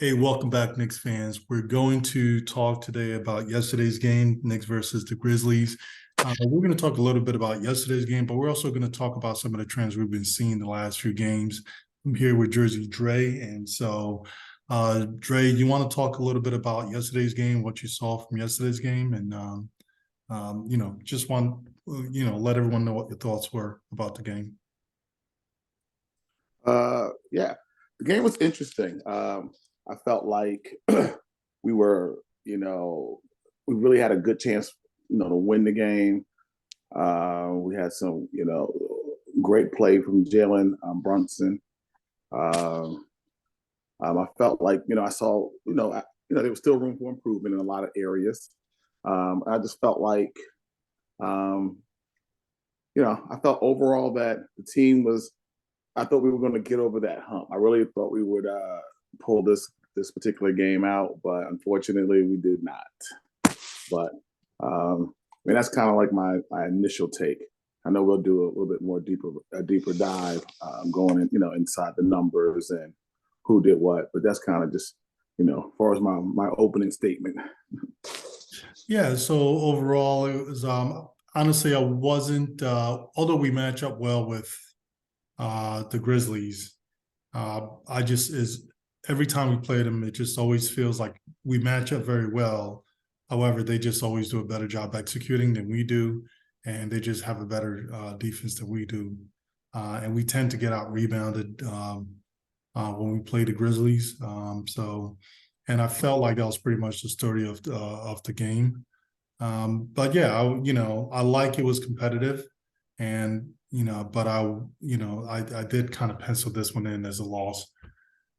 Hey, welcome back, Knicks fans. We're going to talk today about yesterday's game, Knicks versus the Grizzlies. We're going to talk a little bit about yesterday's game, but we're also going to talk about some of the trends we've been seeing the last few games. I'm here with Jersey Dre, and so Dre, you want to talk a little bit about yesterday's game, what you saw from yesterday's game, and just want let everyone know what your thoughts were about the game. Yeah, the game was interesting. I felt like we were, we really had a good chance, to win the game. We had some, great play from Jalen Brunson. Um, I felt like, I saw, there was still room for improvement in a lot of areas. I just felt like, um, I felt overall that the team was I thought we were going to get over that hump. I really thought we would pull this particular game out, but unfortunately, we did not. But that's kind of like my initial take. I know we'll do a little bit more a deeper dive going in, inside the numbers and who did what. But that's kind of just, as far as my opening statement. Yeah, so overall, it was honestly I wasn't although we match up well with the Grizzlies. I just is every time we play them, it just always feels like we match up very well. However, they just always do a better job executing than we do, and they just have a better defense than we do. And we tend to get out rebounded when we play the Grizzlies. And I felt like that was pretty much the story of the game. But yeah, I like it was competitive, and but I did kind of pencil this one in as a loss.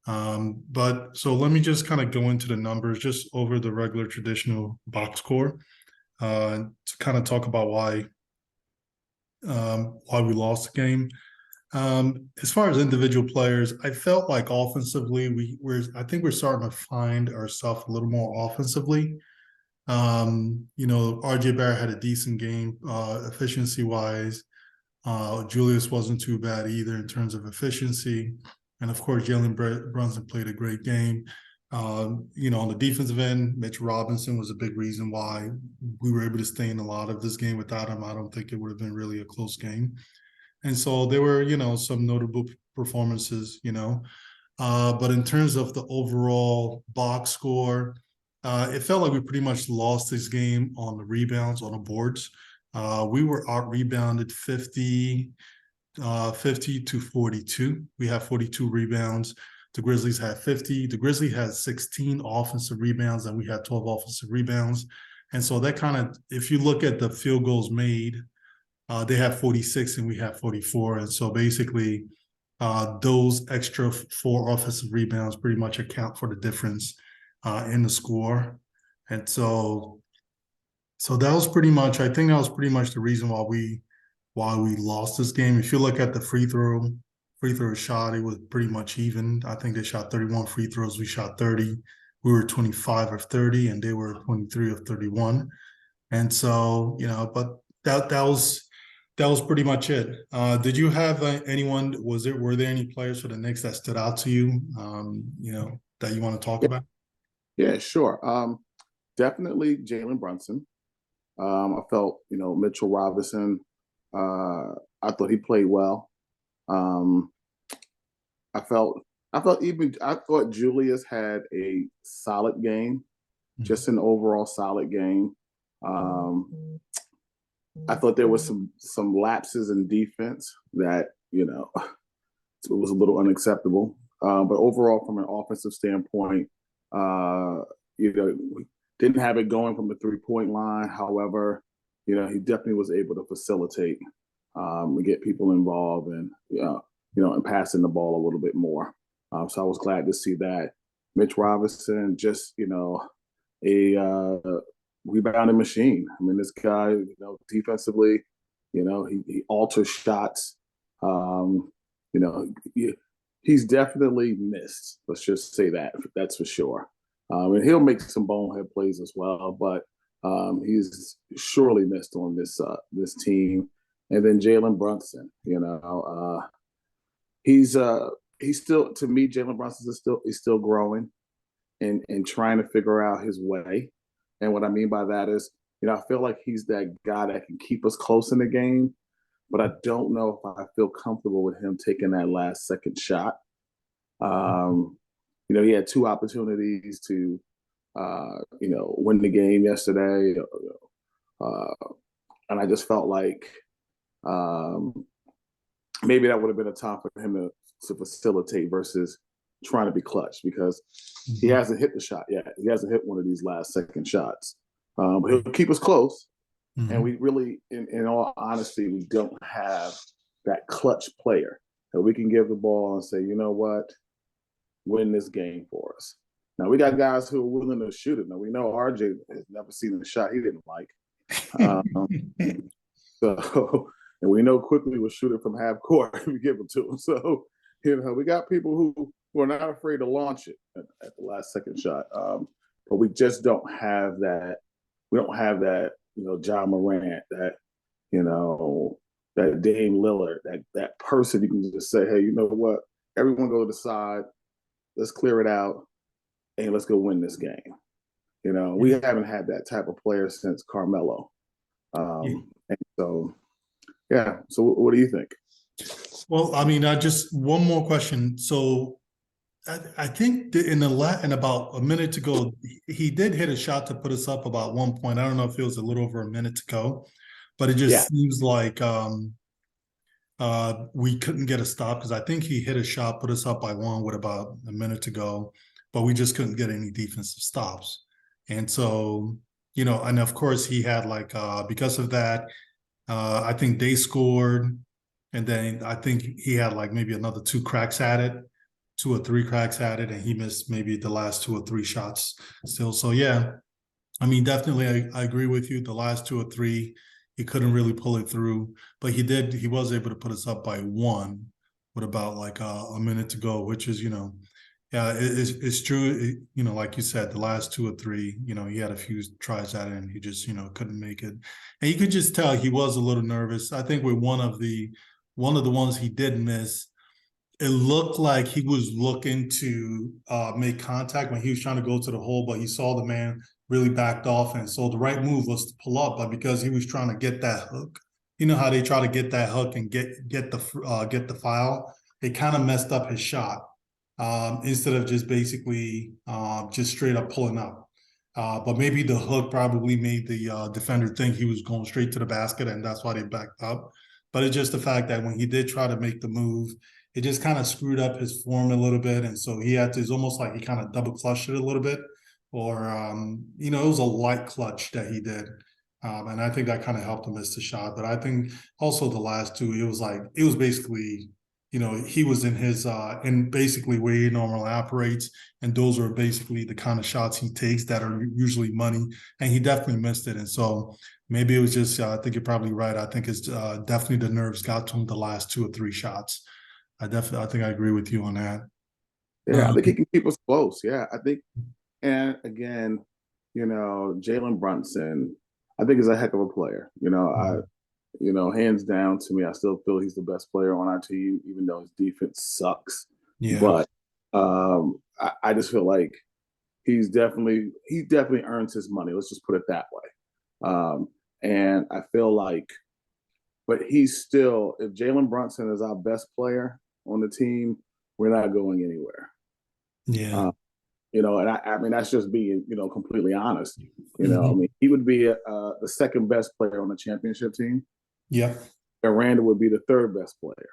But so let me just kind of go into the numbers, just over the regular traditional box score, to kind of talk about why we lost the game. As far as individual players, I felt like offensively I think we're starting to find ourselves a little more offensively. RJ Barrett had a decent game, efficiency wise. Julius wasn't too bad either in terms of efficiency. And of course, Jalen Brunson played a great game. On the defensive end, Mitch Robinson was a big reason why we were able to stay in a lot of this game. Without him, I don't think it would have been really a close game. And so there were, some notable performances, but in terms of the overall box score, it felt like we pretty much lost this game on the rebounds, on the boards. We were out rebounded 50 to 42. We have 42 rebounds. The Grizzlies had 50. The Grizzlies had 16 offensive rebounds, and we had 12 offensive rebounds. And so that kind of, if you look at the field goals made, they have 46 and we have 44. And so basically, those extra four offensive rebounds pretty much account for the difference in the score. And so that was pretty much, I think that was pretty much the reason why we lost this game. If you look at the free throw shot, it was pretty much even. I think they shot 31 free throws. We shot 30. We were 25 of 30, and they were 23 of 31. And so, but that was pretty much it. Did you have anyone? Were there any players for the Knicks that stood out to you? That you want to talk Yeah, about? yeah, sure. Definitely Jalen Brunson. I felt, Mitchell Robinson. I thought he played well. Um, I felt, I thought Julius had a solid game, just an overall solid game. Um, I thought there was some lapses in defense that it was a little unacceptable. But overall, from an offensive standpoint, you know, didn't have it going from the 3 point line. However, he definitely was able to facilitate and get people involved and and passing the ball a little bit more. So I was glad to see that. Mitch Robinson, just a rebounding machine. I mean, this guy, defensively, he alters shots. Um, you know, he's definitely missed. Let's just say that. That's for sure. And he'll make some bonehead plays as well, but he's surely missed on this team. And then Jalen Brunson, he's still, to me, Jalen Brunson is still growing. and trying to figure out his way. And what I mean by that is, I feel like he's that guy that can keep us close in the game, but I don't know if I feel comfortable with him taking that last second shot. He had two opportunities to, win the game yesterday. And I just felt like maybe that would have been a time for him to facilitate versus trying to be clutch, because he hasn't hit the shot yet. He hasn't hit one of these last second shots. But he'll keep us close. And we really, in all honesty, we don't have that clutch player that we can give the ball and say, you know what, win this game for us. Now, we got guys who are willing to shoot it. Now, we know RJ has never seen a shot he didn't like. And we know quickly will shoot it from half court if we give it to him. So, we got people who are not afraid to launch it at the last second shot. But we just don't have that. We don't have that, Ja Morant, that, that Dame Lillard, that person you can just say, hey, you know what? Everyone go to the side. Let's clear it out, and let's go win this game. We haven't had that type of player since Carmelo. And so, yeah. So what do you think? Well, I mean, one more question. So I think in about a minute to go, he did hit a shot to put us up about 1 point. I don't know if it was a little over a minute to go, but it just seems like we couldn't get a stop, because I think he hit a shot, put us up by 1 with about a minute to go, but we just couldn't get any defensive stops. And so, and of course he had because of that, I think they scored, and then I think he had maybe another 2 cracks at it. 2 or 3 cracks at it, and he missed maybe the last 2 or 3 shots still. So yeah, I mean, definitely I agree with you. The last 2 or 3, he couldn't really pull it through, but he was able to put us up by 1 with about a minute to go, which is, yeah, it's true. Like you said, the last 2 or 3, he had a few tries at it and he just, couldn't make it. And you could just tell he was a little nervous. I think with one of the ones he did miss, it looked like he was looking to make contact when he was trying to go to the hole, but he saw the man really backed off. And so the right move was to pull up, but because he was trying to get that hook, how they try to get that hook and get the foul, it kind of messed up his shot instead of just basically just straight up pulling up. But maybe the hook probably made the defender think he was going straight to the basket, and that's why they backed up. But it's just the fact that when he did try to make the move, it just kind of screwed up his form a little bit. And so it's almost like he kind of double clutched it a little bit, or, it was a light clutch that he did. And I think that kind of helped him miss the shot. But I think also the last 2, it was basically, he was in his, in basically where he normally operates. And those are basically the kind of shots he takes that are usually money. And he definitely missed it. And so maybe it was just, I think you're probably right. I think it's definitely the nerves got to him the last 2 or 3 shots. I think I agree with you on that. Yeah, I think he can keep us close. Yeah, I think, and again, Jalen Brunson, I think is a heck of a player. Hands down to me, I still feel he's the best player on our team, even though his defense sucks. Yeah. But I just feel like he definitely earns his money. Let's just put it that way. And I feel like, but he's still, if Jalen Brunson is our best player on the team, we're not going anywhere. Yeah. And I mean, that's just being, completely honest. I mean, he would be the second best player on the championship team. Yeah. And Randle would be the third best player.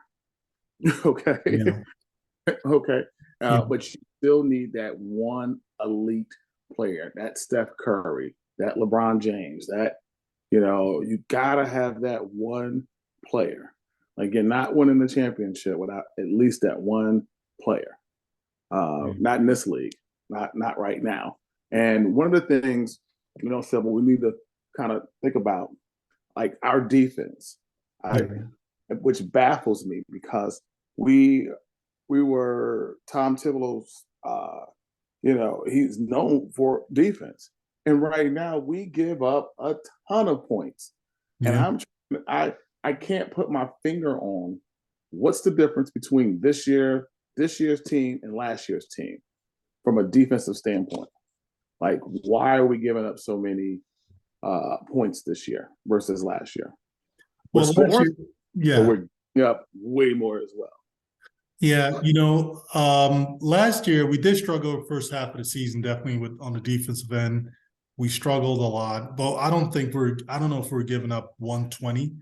Okay. Yeah. Okay. But you still need that one elite player, that Steph Curry, that LeBron James, that, you got to have that one player. Like, you're not winning the championship without at least that one player. Not in this league, not right now. And one of the things, Sybil, we need to kind of think about, like, our defense, which baffles me, because we were Tom Thibodeau's, he's known for defense. And right now we give up a ton of points. Yeah. And I can't put my finger on what's the difference between this year's team and last year's team. from a defensive standpoint. Like, why are we giving up so many points this year versus last year? We're Well, last scoring, year, but yeah. we're up way more as well. Yeah, last year we did struggle the first half of the season, definitely with on the defensive end. We struggled a lot, but I don't know if we're giving up 120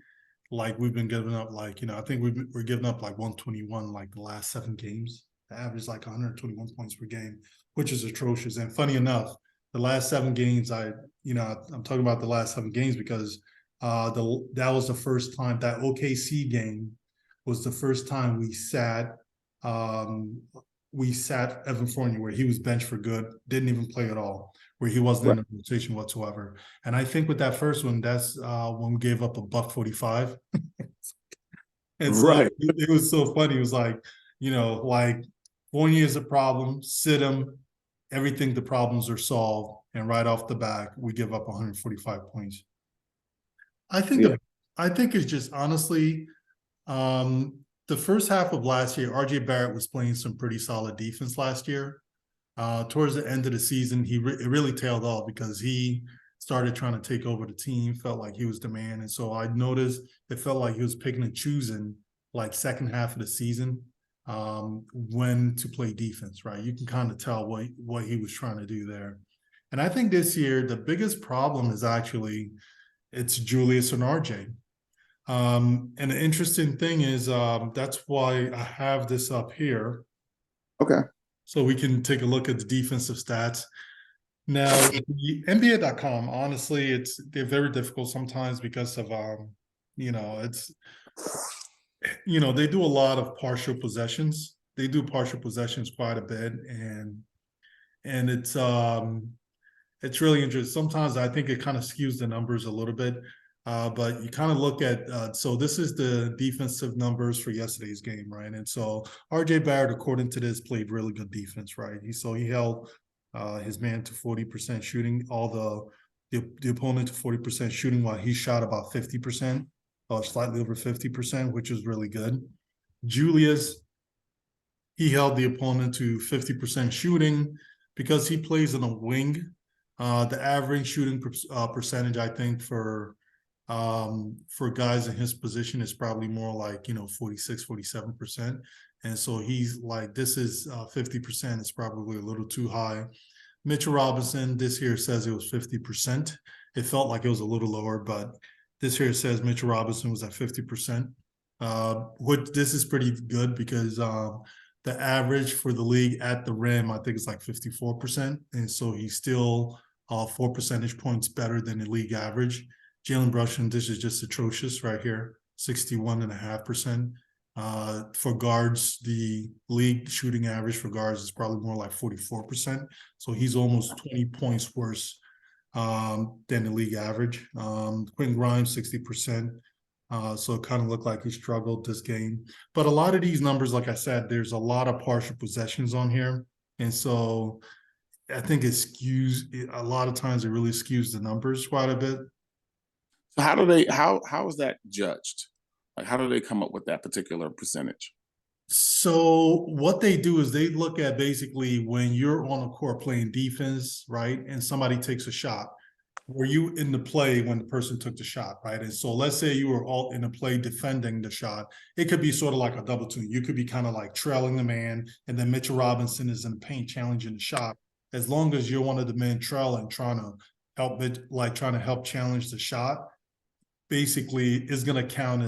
like we've been giving up, I think we're giving up like 121 like the last 7 games. The average like 121 points per game, which is atrocious. And funny enough, the last 7 games, I'm talking about the last 7 games because that was the first time that OKC game was the first time um, we sat Evan Fournier where he was benched for good, didn't even play at all, where he wasn't Right. in the rotation whatsoever. And I think with that first one, that's when we gave up a $145. And so Right. it was so funny. It was like, like Fournier is a problem, sit him, everything, the problems are solved. And right off the back, we give up 145 points. I think Yeah. I think it's just honestly, the first half of last year, RJ Barrett was playing some pretty solid defense last year. Towards the end of the season, it really tailed off because he started trying to take over the team, felt like he was the man. And so I noticed it felt like he was picking and choosing like second half of the season when to play defense, right? You can kind of tell what he was trying to do there. And I think this year, the biggest problem is actually it's Julius and RJ. And the interesting thing is that's why I have this up here. Okay. So we can take a look at the defensive stats. Now, the NBA.com, honestly, they're very difficult sometimes because of it's they do a lot of partial possessions. They do partial possessions quite a bit, and it's really interesting. Sometimes I think it kind of skews the numbers a little bit. But you kind of look at so this is the defensive numbers for yesterday's game, right? And so RJ Barrett, according to this, played really good defense, right? He held his man to 40% shooting, all the opponent to 40% shooting, while he shot about 50%, or slightly over 50%, which is really good. Julius, he held the opponent to 50% shooting because he plays on a wing. The average shooting percentage, I think, for guys in his position is probably more like 46, 47%. And so he's like, this is 50% is probably a little too high. Mitchell Robinson, this here says it was 50%. It felt like it was a little lower, but this here says Mitchell Robinson was at 50%. This is pretty good because the average for the league at the rim, I think, is like 54%. And so he's still 4 percentage points better than the league average. Jalen Brunson, this is just atrocious right here, 61.5%. For guards, the league shooting average for guards is probably more like 44%. So he's almost 20 points worse than the league average. Quentin Grimes, 60%. So it kind of looked like he struggled this game. But a lot of these numbers, like I said, there's a lot of partial possessions on here. And so I think a lot of times it really skews the numbers quite a bit. So how is that judged? Like, how do they come up with that particular percentage? So what they do is they look at basically when you're on the court playing defense, right? And somebody takes a shot. Were you in the play when the person took the shot, right? And so let's say you were all in the play defending the shot. It could be sort of like a double team. You could be kind of like trailing the man, and then Mitchell Robinson is in the paint challenging the shot. As long as you're one of the men trailing, trying to help challenge the shot, basically is going to count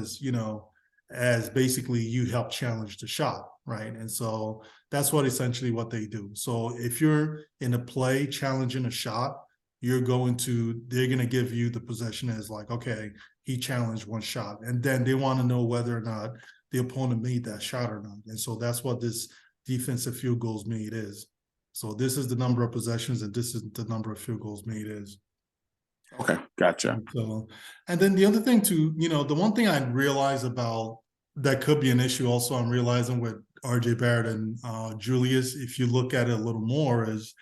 as basically you help challenge the shot, right? And so that's essentially what they do. So if you're in a play challenging a shot, they're going to give you the possession as like, okay, he challenged one shot. And then they want to know whether or not the opponent made that shot or not. And so that's what this defensive field goals made is. So this is the number of possessions and this is the number of field goals made is. Okay, gotcha. So, and then the other thing too, the one thing I realize about that could be an issue also I'm realizing with RJ Barrett and Julius, if you look at it a little more, is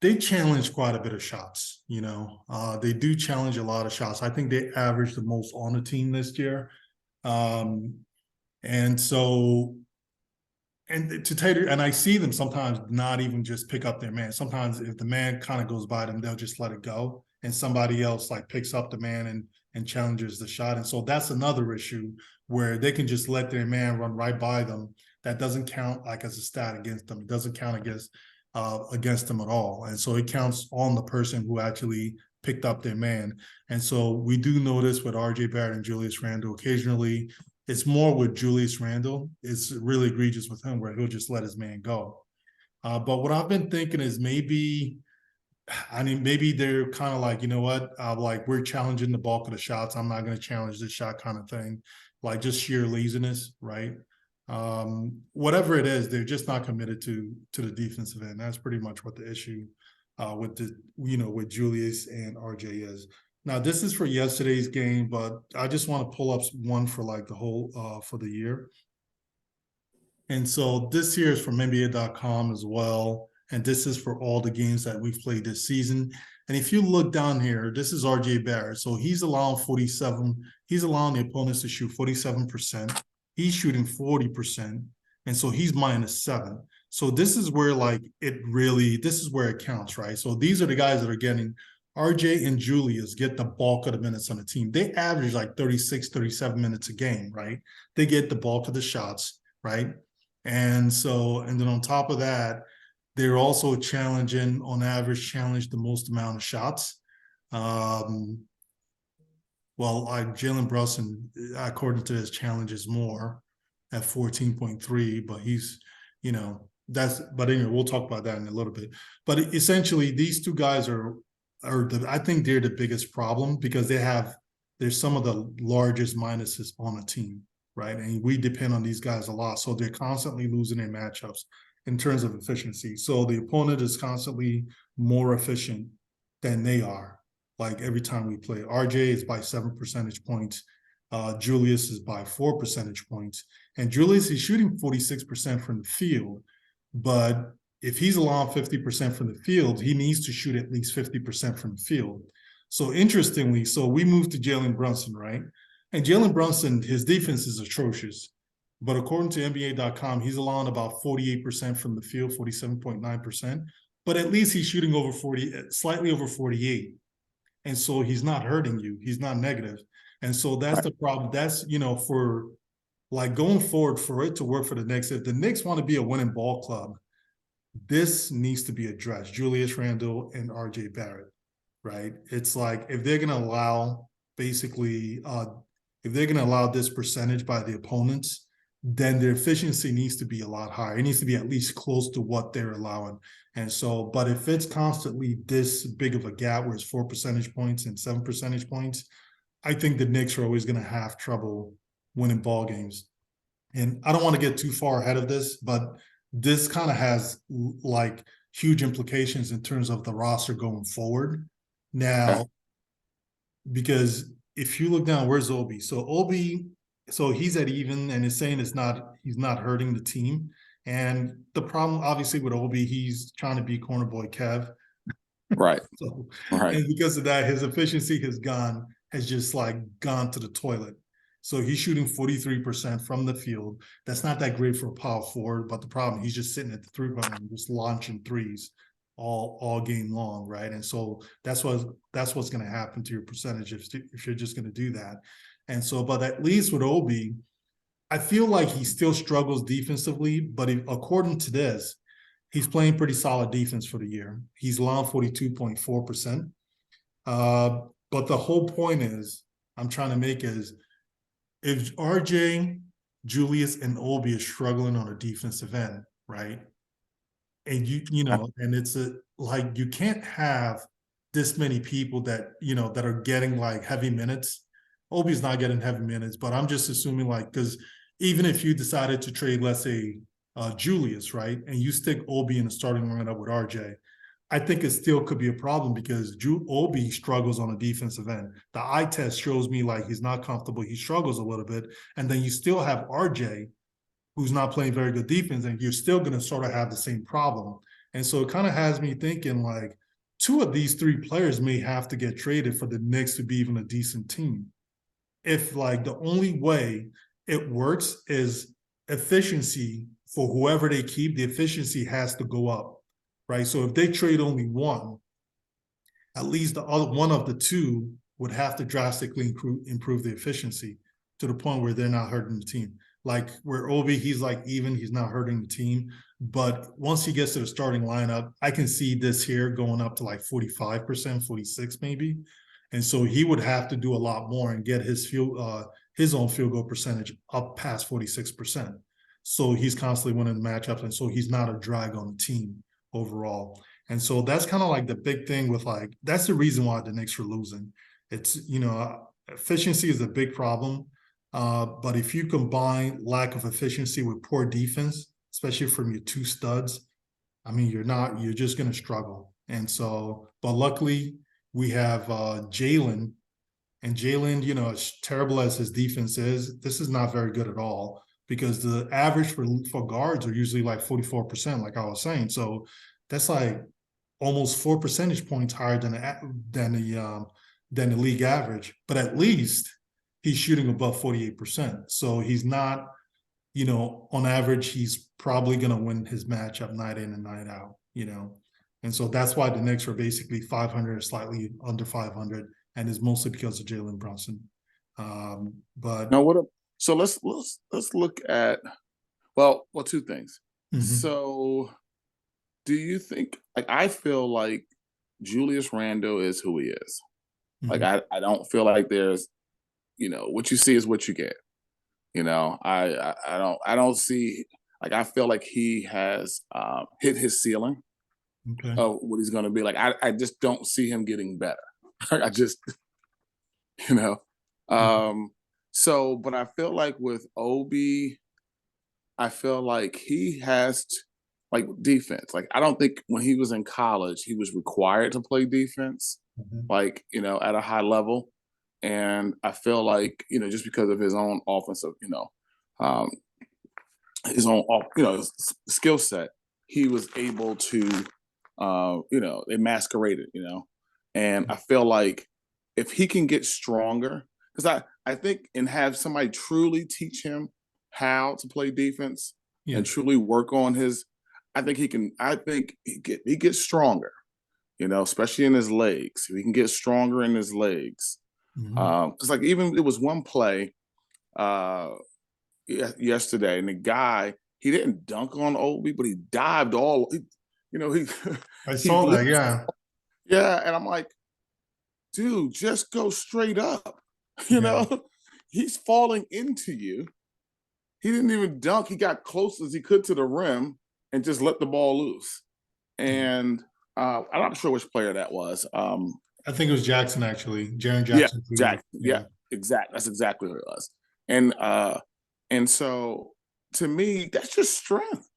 they challenge quite a bit of shots. They do challenge a lot of shots. I think they averaged the most on the team this year. And so and to Tater, and I see them sometimes not even just pick up their man. Sometimes if the man kind of goes by them, they'll just let it go, and somebody else like picks up the man and challenges the shot. And so that's another issue where they can just let their man run right by them. That doesn't count like as a stat against them. It doesn't count against them at all. And so it counts on the person who actually picked up their man. And so we do notice with RJ Barrett and Julius Randle occasionally. It's more with Julius Randle. It's really egregious with him where he'll just let his man go. But what I've been thinking is maybe they're kind of like, you know what, like we're challenging the bulk of the shots. I'm not going to challenge this shot kind of thing, like just sheer laziness, right? Whatever it is, they're just not committed to the defensive end. That's pretty much what the issue with Julius and RJ is. Now, this is for yesterday's game, but I just want to pull up one for like the whole for the year. And so this here is from NBA.com as well. And this is for all the games that we've played this season. And if you look down here, this is RJ Barrett. So he's allowing the opponents to shoot 47%. He's shooting 40%. And so he's -7. So this is where this is where it counts, right? So these are the guys that are getting. RJ and Julius get the bulk of the minutes on the team. They average like 36, 37 minutes a game, right? They get the bulk of the shots, right? And then on top of that, they're also on average, challenge the most amount of shots. Jalen Brunson, according to this, challenges more at 14.3, but he's, but anyway, we'll talk about that in a little bit. But essentially, these two guys I think they're the biggest problem because they're some of the largest minuses on a team, right? And we depend on these guys a lot. So they're constantly losing their matchups in terms of efficiency. So the opponent is constantly more efficient than they are, like every time we play. RJ is by 7 percentage points. Julius is by 4 percentage points. And Julius is shooting 46% from the field, but if he's allowing 50% from the field, he needs to shoot at least 50% from the field. So interestingly, we moved to Jalen Brunson, right? And Jalen Brunson, his defense is atrocious. But according to NBA.com, he's allowing about 48% from the field, 47.9%. But at least he's shooting slightly over 48. And so he's not hurting you. He's not negative. And so that's the problem. That's, for like going forward, for it to work for the Knicks, if the Knicks want to be a winning ball club, this needs to be addressed. Julius Randle and RJ Barrett, right? It's like if they're going to allow this percentage by the opponents, then their efficiency needs to be a lot higher. It needs to be at least close to what they're allowing. And so, but if it's constantly this big of a gap where it's 4 percentage points and 7 percentage points, I think the Knicks are always going to have trouble winning ball games. And I don't want to get too far ahead of this, but this kind of has like huge implications in terms of the roster going forward. Now, because if you look down, where's Obi? So he's at even and is saying he's not hurting the team. And the problem, obviously, with Obi, he's trying to be corner boy Kev. Right. And because of that, his efficiency has just like gone to the toilet. So he's shooting 43% from the field. That's not that great for a power forward, but the problem, he's just sitting at the three-point line, just launching threes all game long, right? And so that's what's going to happen to your percentage if you're just going to do that. And so, but at least with Obi, I feel like he still struggles defensively, but according to this, he's playing pretty solid defense for the year. He's allowing 42.4%. But the whole point I'm trying to make is, if RJ, Julius, and Obi are struggling on a defensive end, right? And and it's you can't have this many people that are getting like heavy minutes. Obi's not getting heavy minutes, but I'm just assuming because even if you decided to trade, let's say, Julius, right, and you stick Obi in the starting lineup with RJ, I think it still could be a problem because Obi struggles on a defensive end. The eye test shows me like he's not comfortable. He struggles a little bit. And then you still have RJ, who's not playing very good defense, and you're still going to sort of have the same problem. And so it kind of has me thinking like two of these three players may have to get traded for the Knicks to be even a decent team. If like the only way it works is efficiency for whoever they keep, the efficiency has to go up, right? So if they trade only one, at least the other one of the two would have to drastically improve the efficiency to the point where they're not hurting the team. Like where Obi, he's like even, he's not hurting the team. But once he gets to the starting lineup, I can see this here going up to like 45%, 46 maybe. And so he would have to do a lot more and get his own field goal percentage up past 46%. So he's constantly winning matchups, and so he's not a drag on the team overall. And so that's kind of like the big thing with like, that's the reason why the Knicks are losing. It's, efficiency is a big problem. But if you combine lack of efficiency with poor defense, especially from your two studs, I mean, you're just going to struggle. And so, but luckily we have Jalen, and Jalen, as terrible as his defense is, this is not very good at all, because the average for guards are usually like 44%, like I was saying. So that's like almost 4 percentage points higher than the league average. But at least he's shooting above 48%. So he's not, on average, he's probably going to win his matchup night in and night out, And so that's why the Knicks are basically 500, slightly under 500, and it's mostly because of Jalen Brunson. But now so let's look at two things. Mhm. So do you think, like, I feel like Julius Randle is who he is. Like, I don't feel like there's, what you see is what you get. I don't see, like, I feel like he has hit his ceiling Okay. of what he's going to be. Like, I just don't see him getting better. I just, you know. So, but I feel like with Obi, I feel like he has like defense. Like, I don't think when he was in college he was required to play defense, like, at a high level. And I feel like, just because of his own offensive, um, his own, skill set, he was able to, they masqueraded, and I feel like if he can get stronger, because I think, and have somebody truly teach him how to play defense and truly work on his, I think he gets stronger, especially in his legs. If he can get stronger in his legs. Because like, even it was one play yesterday, and the guy, he didn't dunk on Obi, but he dived he I he saw that, yeah. yeah, and I'm like, dude, just go straight up. Yeah. He's falling into you. He didn't even dunk. He got close as he could to the rim and just let the ball loose. And I'm not sure which player that was. I think it was Jackson, actually. Jaren Yeah, Jackson. Jackson. Yeah, exactly. That's exactly what it was. And so, to me, that's just strength.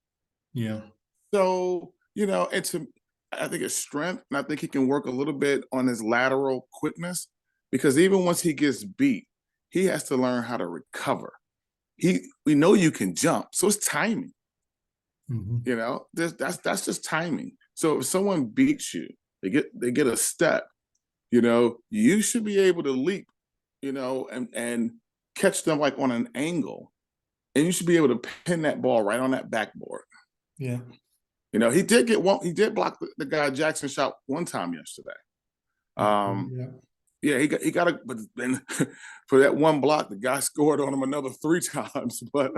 Yeah. So, I think it's strength, and I think he can work a little bit on his lateral quickness, because even once he gets beat, he has to learn how to recover. We know you can jump, so it's timing. That's just timing. So if someone beats you, they get a step, you should be able to leap, and catch them like on an angle, and you should be able to pin that ball right on that backboard. Yeah. He did block the guy Jackson shot one time yesterday. Yeah, he got but then for that one block, the guy scored on him another 3 times. But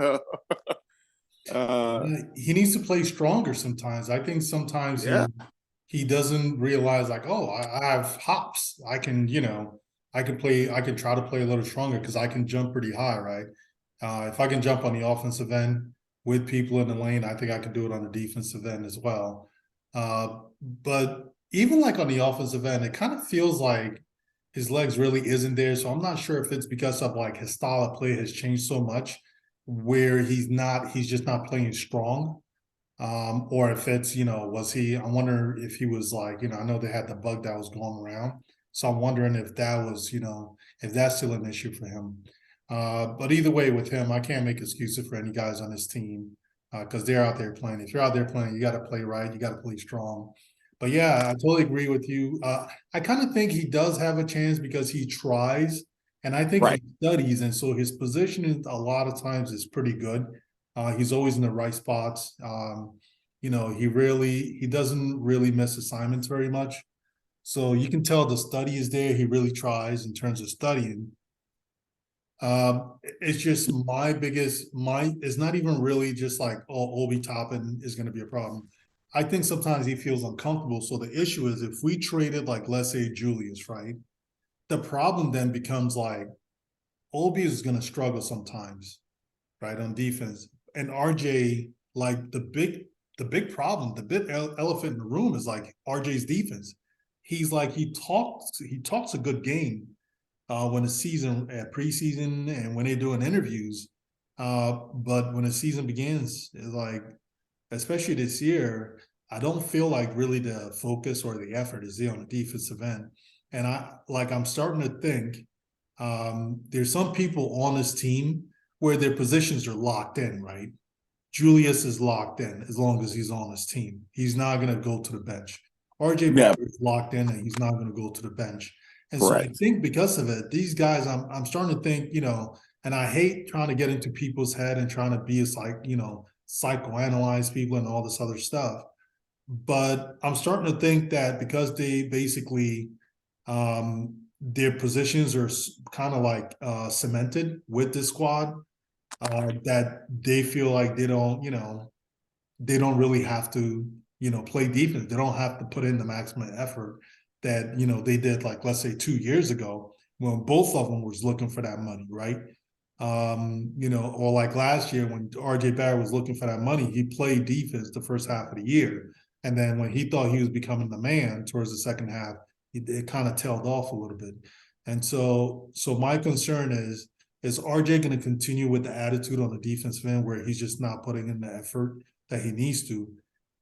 he needs to play stronger sometimes. I think sometimes he doesn't realize, like, oh, I have hops. I can try to play a little stronger because I can jump pretty high, right? If I can jump on the offensive end with people in the lane, I think I can do it on the defensive end as well. But even like on the offensive end, it kind of feels like his legs really isn't there. So I'm not sure if it's because of like his style of play has changed so much where he's just not playing strong. Or if it's, I wonder if he was like, I know they had the bug that was going around. So I'm wondering if that was, if that's still an issue for him. But either way with him, I can't make excuses for any guys on this team because they're out there playing. If you're out there playing, you got to play right. You got to play strong. But yeah, I totally agree with you. I kind of think he does have a chance because he tries, and I think he studies, and so his positioning a lot of times is pretty good. He's always in the right spots. He doesn't really miss assignments very much. So you can tell the study is there. He really tries in terms of studying. It's just it's not even really just like, oh, Obi Toppin is going to be a problem. I think sometimes he feels uncomfortable. So the issue is if we traded, like, let's say Julius, right? The problem then becomes like Obi is going to struggle sometimes, right, on defense. And RJ, like the big problem, the big elephant in the room is like RJ's defense. He's like he talks a good game when the season at preseason and when they're doing interviews. But when the season begins, it's like, especially this year, I don't feel like really the focus or the effort is there on the defensive end. And I'm starting to think there's some people on this team where their positions are locked in, right? Julius is locked in as long as he's on his team. He's not going to go to the bench. RJ Yeah, Barrett is locked in and he's not going to go to the bench. And so I correct. think because of it, these guys, I'm starting to think, and I hate trying to get into people's head and trying to be psychoanalyze people and all this other stuff. But I'm starting to think that because they basically their positions are kind of like cemented with this squad, that they feel like they don't really have to, play defense. They don't have to put in the maximum effort that, they did, like, let's say 2 years ago when both of them was looking for that money, right? Or like last year when RJ Barrett was looking for that money, he played defense the first half of the year. And then when he thought he was becoming the man towards the second half, it kind of tailed off a little bit. And so my concern is RJ going to continue with the attitude on the defensive end where he's just not putting in the effort that he needs to?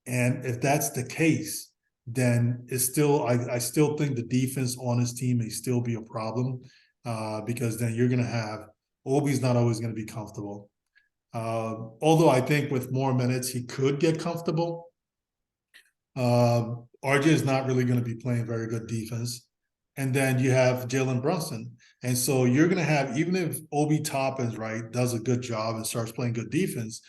And if that's the case, then I still think the defense on his team may still be a problem, because then you're going to have Obi's not always going to be comfortable. Although I think with more minutes he could get comfortable. RJ is not really going to be playing very good defense. And then you have Jalen Brunson. And so you're going to have, even if Obi Toppins, right, does a good job and starts playing good defense,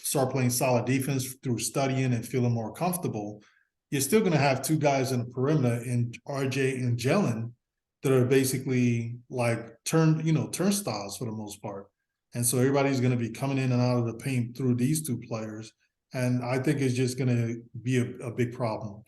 start playing solid defense through studying and feeling more comfortable, you're still going to have two guys in the perimeter in RJ and Jalen that are basically like turnstiles for the most part. And so everybody's going to be coming in and out of the paint through these two players. And I think it's just going to be a big problem,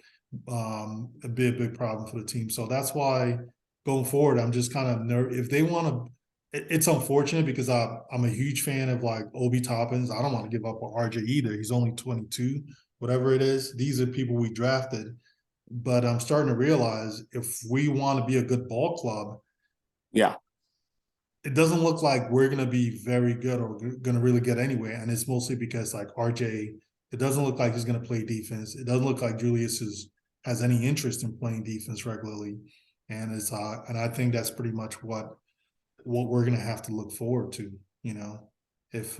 a big problem for the team. So that's why going forward, I'm just kind of nervous. If they want to, it's unfortunate because I'm a huge fan of like Obi Toppins. I don't want to give up on RJ either. He's only 22, whatever it is. These are people we drafted. But I'm starting to realize if we want to be a good ball club, Yeah, it doesn't look like we're going to be very good or going to really get anywhere. And it's mostly because like RJ, it doesn't look like he's going to play defense. It doesn't look like Julius has any interest in playing defense regularly. And and I think that's pretty much what we're going to have to look forward to, if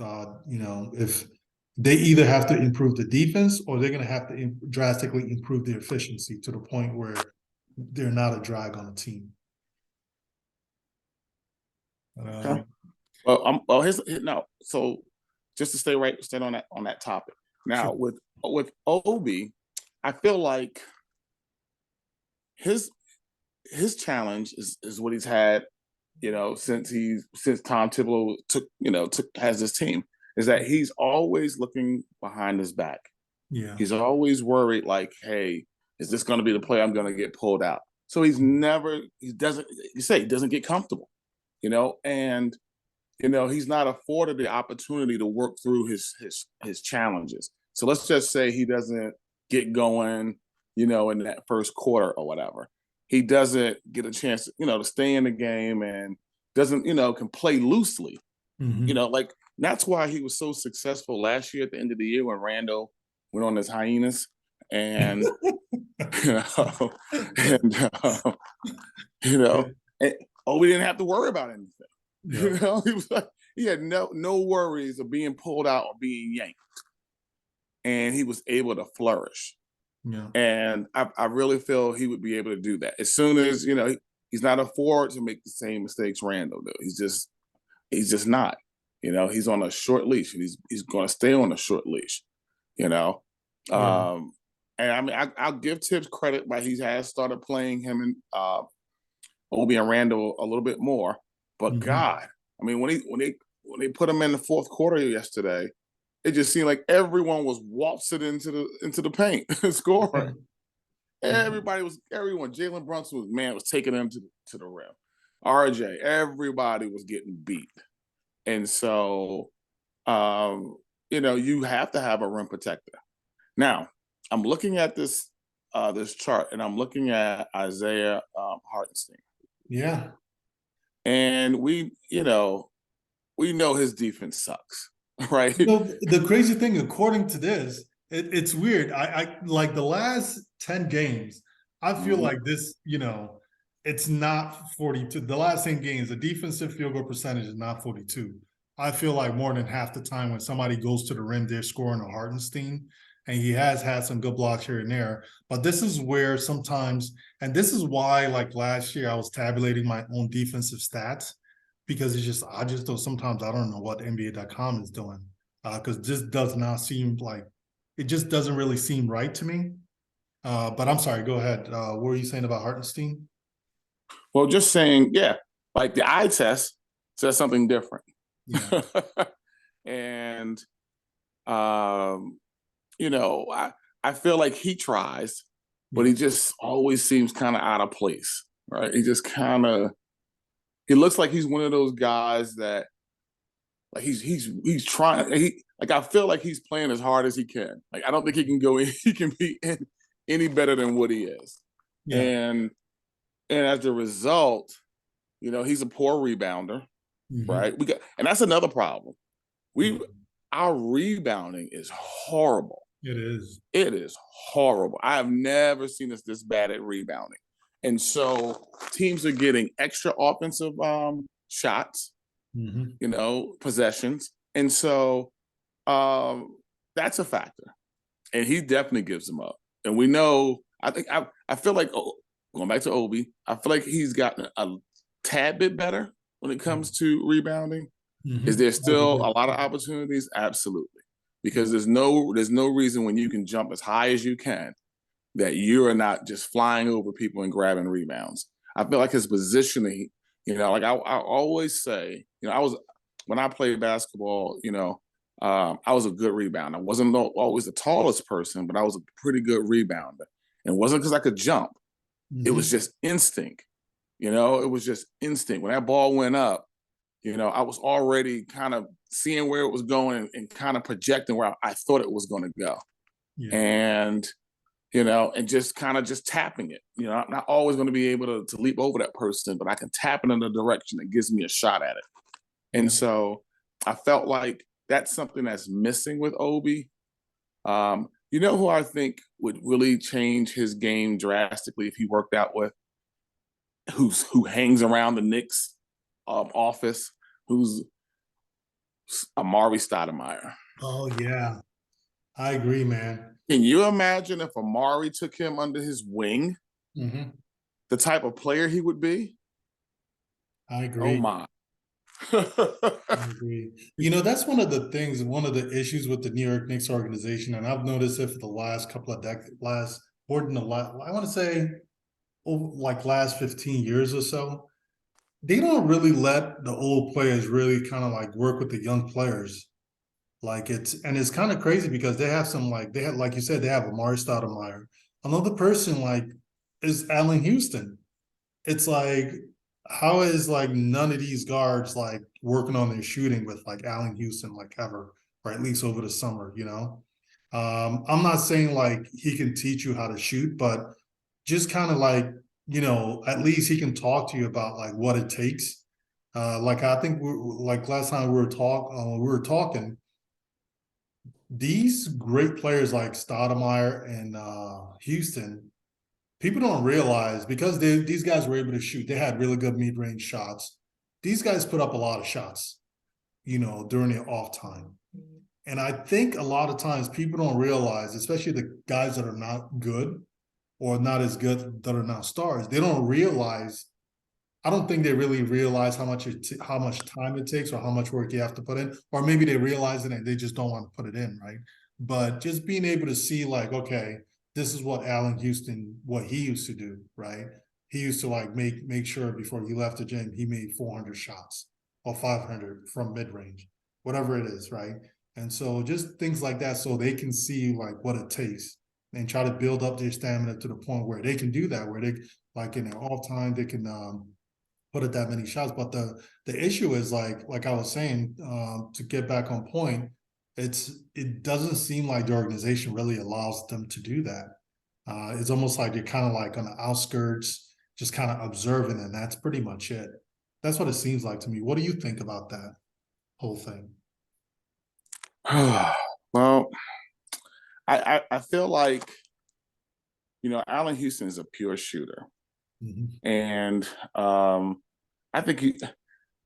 they either have to improve the defense or they're going to have to drastically improve their efficiency to the point where they're not a drag on the team. okay. Well, no. So just to stay on that topic. Now Sure. with Obi, I feel like his challenge is what he's had, since Tom Thibodeau has this team, is that he's always looking behind his back. Yeah. He's always worried, like, hey, is this going to be the play I'm going to get pulled out? So he doesn't get comfortable, and he's not afforded the opportunity to work through his challenges. So let's just say he doesn't get going, in that first quarter or whatever. He doesn't get a chance, to stay in the game and doesn't, can play loosely. Mm-hmm. Like that's why he was so successful last year at the end of the year when Randle went on his hiatus and you know and you know and, we didn't have to worry about anything. Yeah. He was like he had no worries of being pulled out or being yanked, and he was able to flourish. Yeah. And I really feel he would be able to do that as soon as he's not a forward to make the same mistakes Randle do. He's just not. He's on a short leash, and he's going to stay on a short leash. You know, Yeah. and I mean, I'll give Tibbs credit, but he has started playing him and Obi and Randall a little bit more. But Mhm. God, I mean, when they put him in the fourth quarter yesterday, it just seemed like everyone was waltzing into the paint scoring. Everyone. Jalen Brunson was taking them to the rim. RJ, everybody was getting beat. And so you have to have a rim protector. Now, I'm looking at this chart, and I'm looking at Isaiah Hartenstein. Yeah. And we know his defense sucks, right? The crazy thing, according to this, it's weird. I like the last 10 games, I feel Mhm. like this, it's not 42. The last 10 games, the defensive field goal percentage is not 42. I feel like more than half the time when somebody goes to the rim, they're scoring a Hartenstein. And he has had some good blocks here and there. But this is where sometimes, and this is why, like last year, I was tabulating my own defensive stats because I just don't, sometimes I don't know what NBA.com is doing because this does not seem like, it just doesn't really seem right to me. But I'm sorry, go ahead. What were you saying about Hartenstein? Well, just saying, yeah, like the eye test says something different. Yeah. And I feel like he tries, but he Yeah. just always seems kind of out of place, right? He looks like he's one of those guys that like he's trying. I feel like he's playing as hard as he can. Like I don't think he can go in, he can be any better than what he is, Yeah. and as a result, he's a poor rebounder, Hmm. right? And that's another problem. We our rebounding is horrible. It is. It is horrible. I have never seen us this bad at rebounding. And so teams are getting extra offensive shots, Hmm. possessions. And so that's a factor. And he definitely gives them up. And we know, I feel like, going back to Obi, I feel like he's gotten a tad bit better when it comes to rebounding. Is Hmm. there still a lot of opportunities? Absolutely. Because Yeah. there's no reason when you can jump as high as you can that you are not just flying over people and grabbing rebounds. I feel like his positioning, I always say, when I played basketball, I was a good rebounder. I wasn't always the tallest person, but I was a pretty good rebounder. And it wasn't because I could jump. It was Hmm. just instinct. It was just instinct. When that ball went up, I was already kind of seeing where it was going and kind of projecting where I thought it was going to go. Yeah. And, and just kind of just tapping it. I'm not always going to be able to leap over that person, but I can tap it in a direction that gives me a shot at it. And Yeah. so I felt like that's something that's missing with Obi. Who I think would really change his game drastically if he worked out with? Who hangs around the Knicks office? Who's Amari Stoudemire? Oh, yeah. I agree, man. Can you imagine if Amari took him under his wing, Hmm. the type of player he would be? I Oh agree. my. I agree. That's one of the things, one of the issues with the New York Knicks organization, and I've noticed it for the last couple of more than the last, I want to say, like last 15 years or so. They don't really let the old players really kind of like work with the young players. It's kind of crazy because they have some like they have like you said they have Amari Stoudemire. Another person like is Allen Houston. It's like how is like none of these guards like working on their shooting with like Allen Houston like ever or at least over the summer. I'm not saying like he can teach you how to shoot, but just kind of like at least he can talk to you about like what it takes. Like I think like last time we were talking these great players like Stoudemire and Houston, people don't realize because these guys were able to shoot. They had really good mid-range shots. These guys put up a lot of shots, during their off time. And I think a lot of times people don't realize, especially the guys that are not good or not as good that are not stars, they don't realize I don't think they really realize how much time it takes or how much work you have to put in, or maybe they realize it and they just don't want to put it in, right? But just being able to see like, okay, this is what Allen Houston, what he used to do, right? He used to like make sure before he left the gym, he made 400 shots or 500 from mid range, whatever it is, right? And so just things like that, so they can see like what it takes and try to build up their stamina to the point where they can do that, where they like in their off time they can put it that many shots. But the issue is like I was saying, to get back on point, it doesn't seem like the organization really allows them to do that. It's almost like you're kind of like on the outskirts, just kind of observing, and that's pretty much it. That's what it seems like to me. What do you think about that whole thing? Well, I feel like, Allen Houston is a pure shooter. Mm-hmm. And I think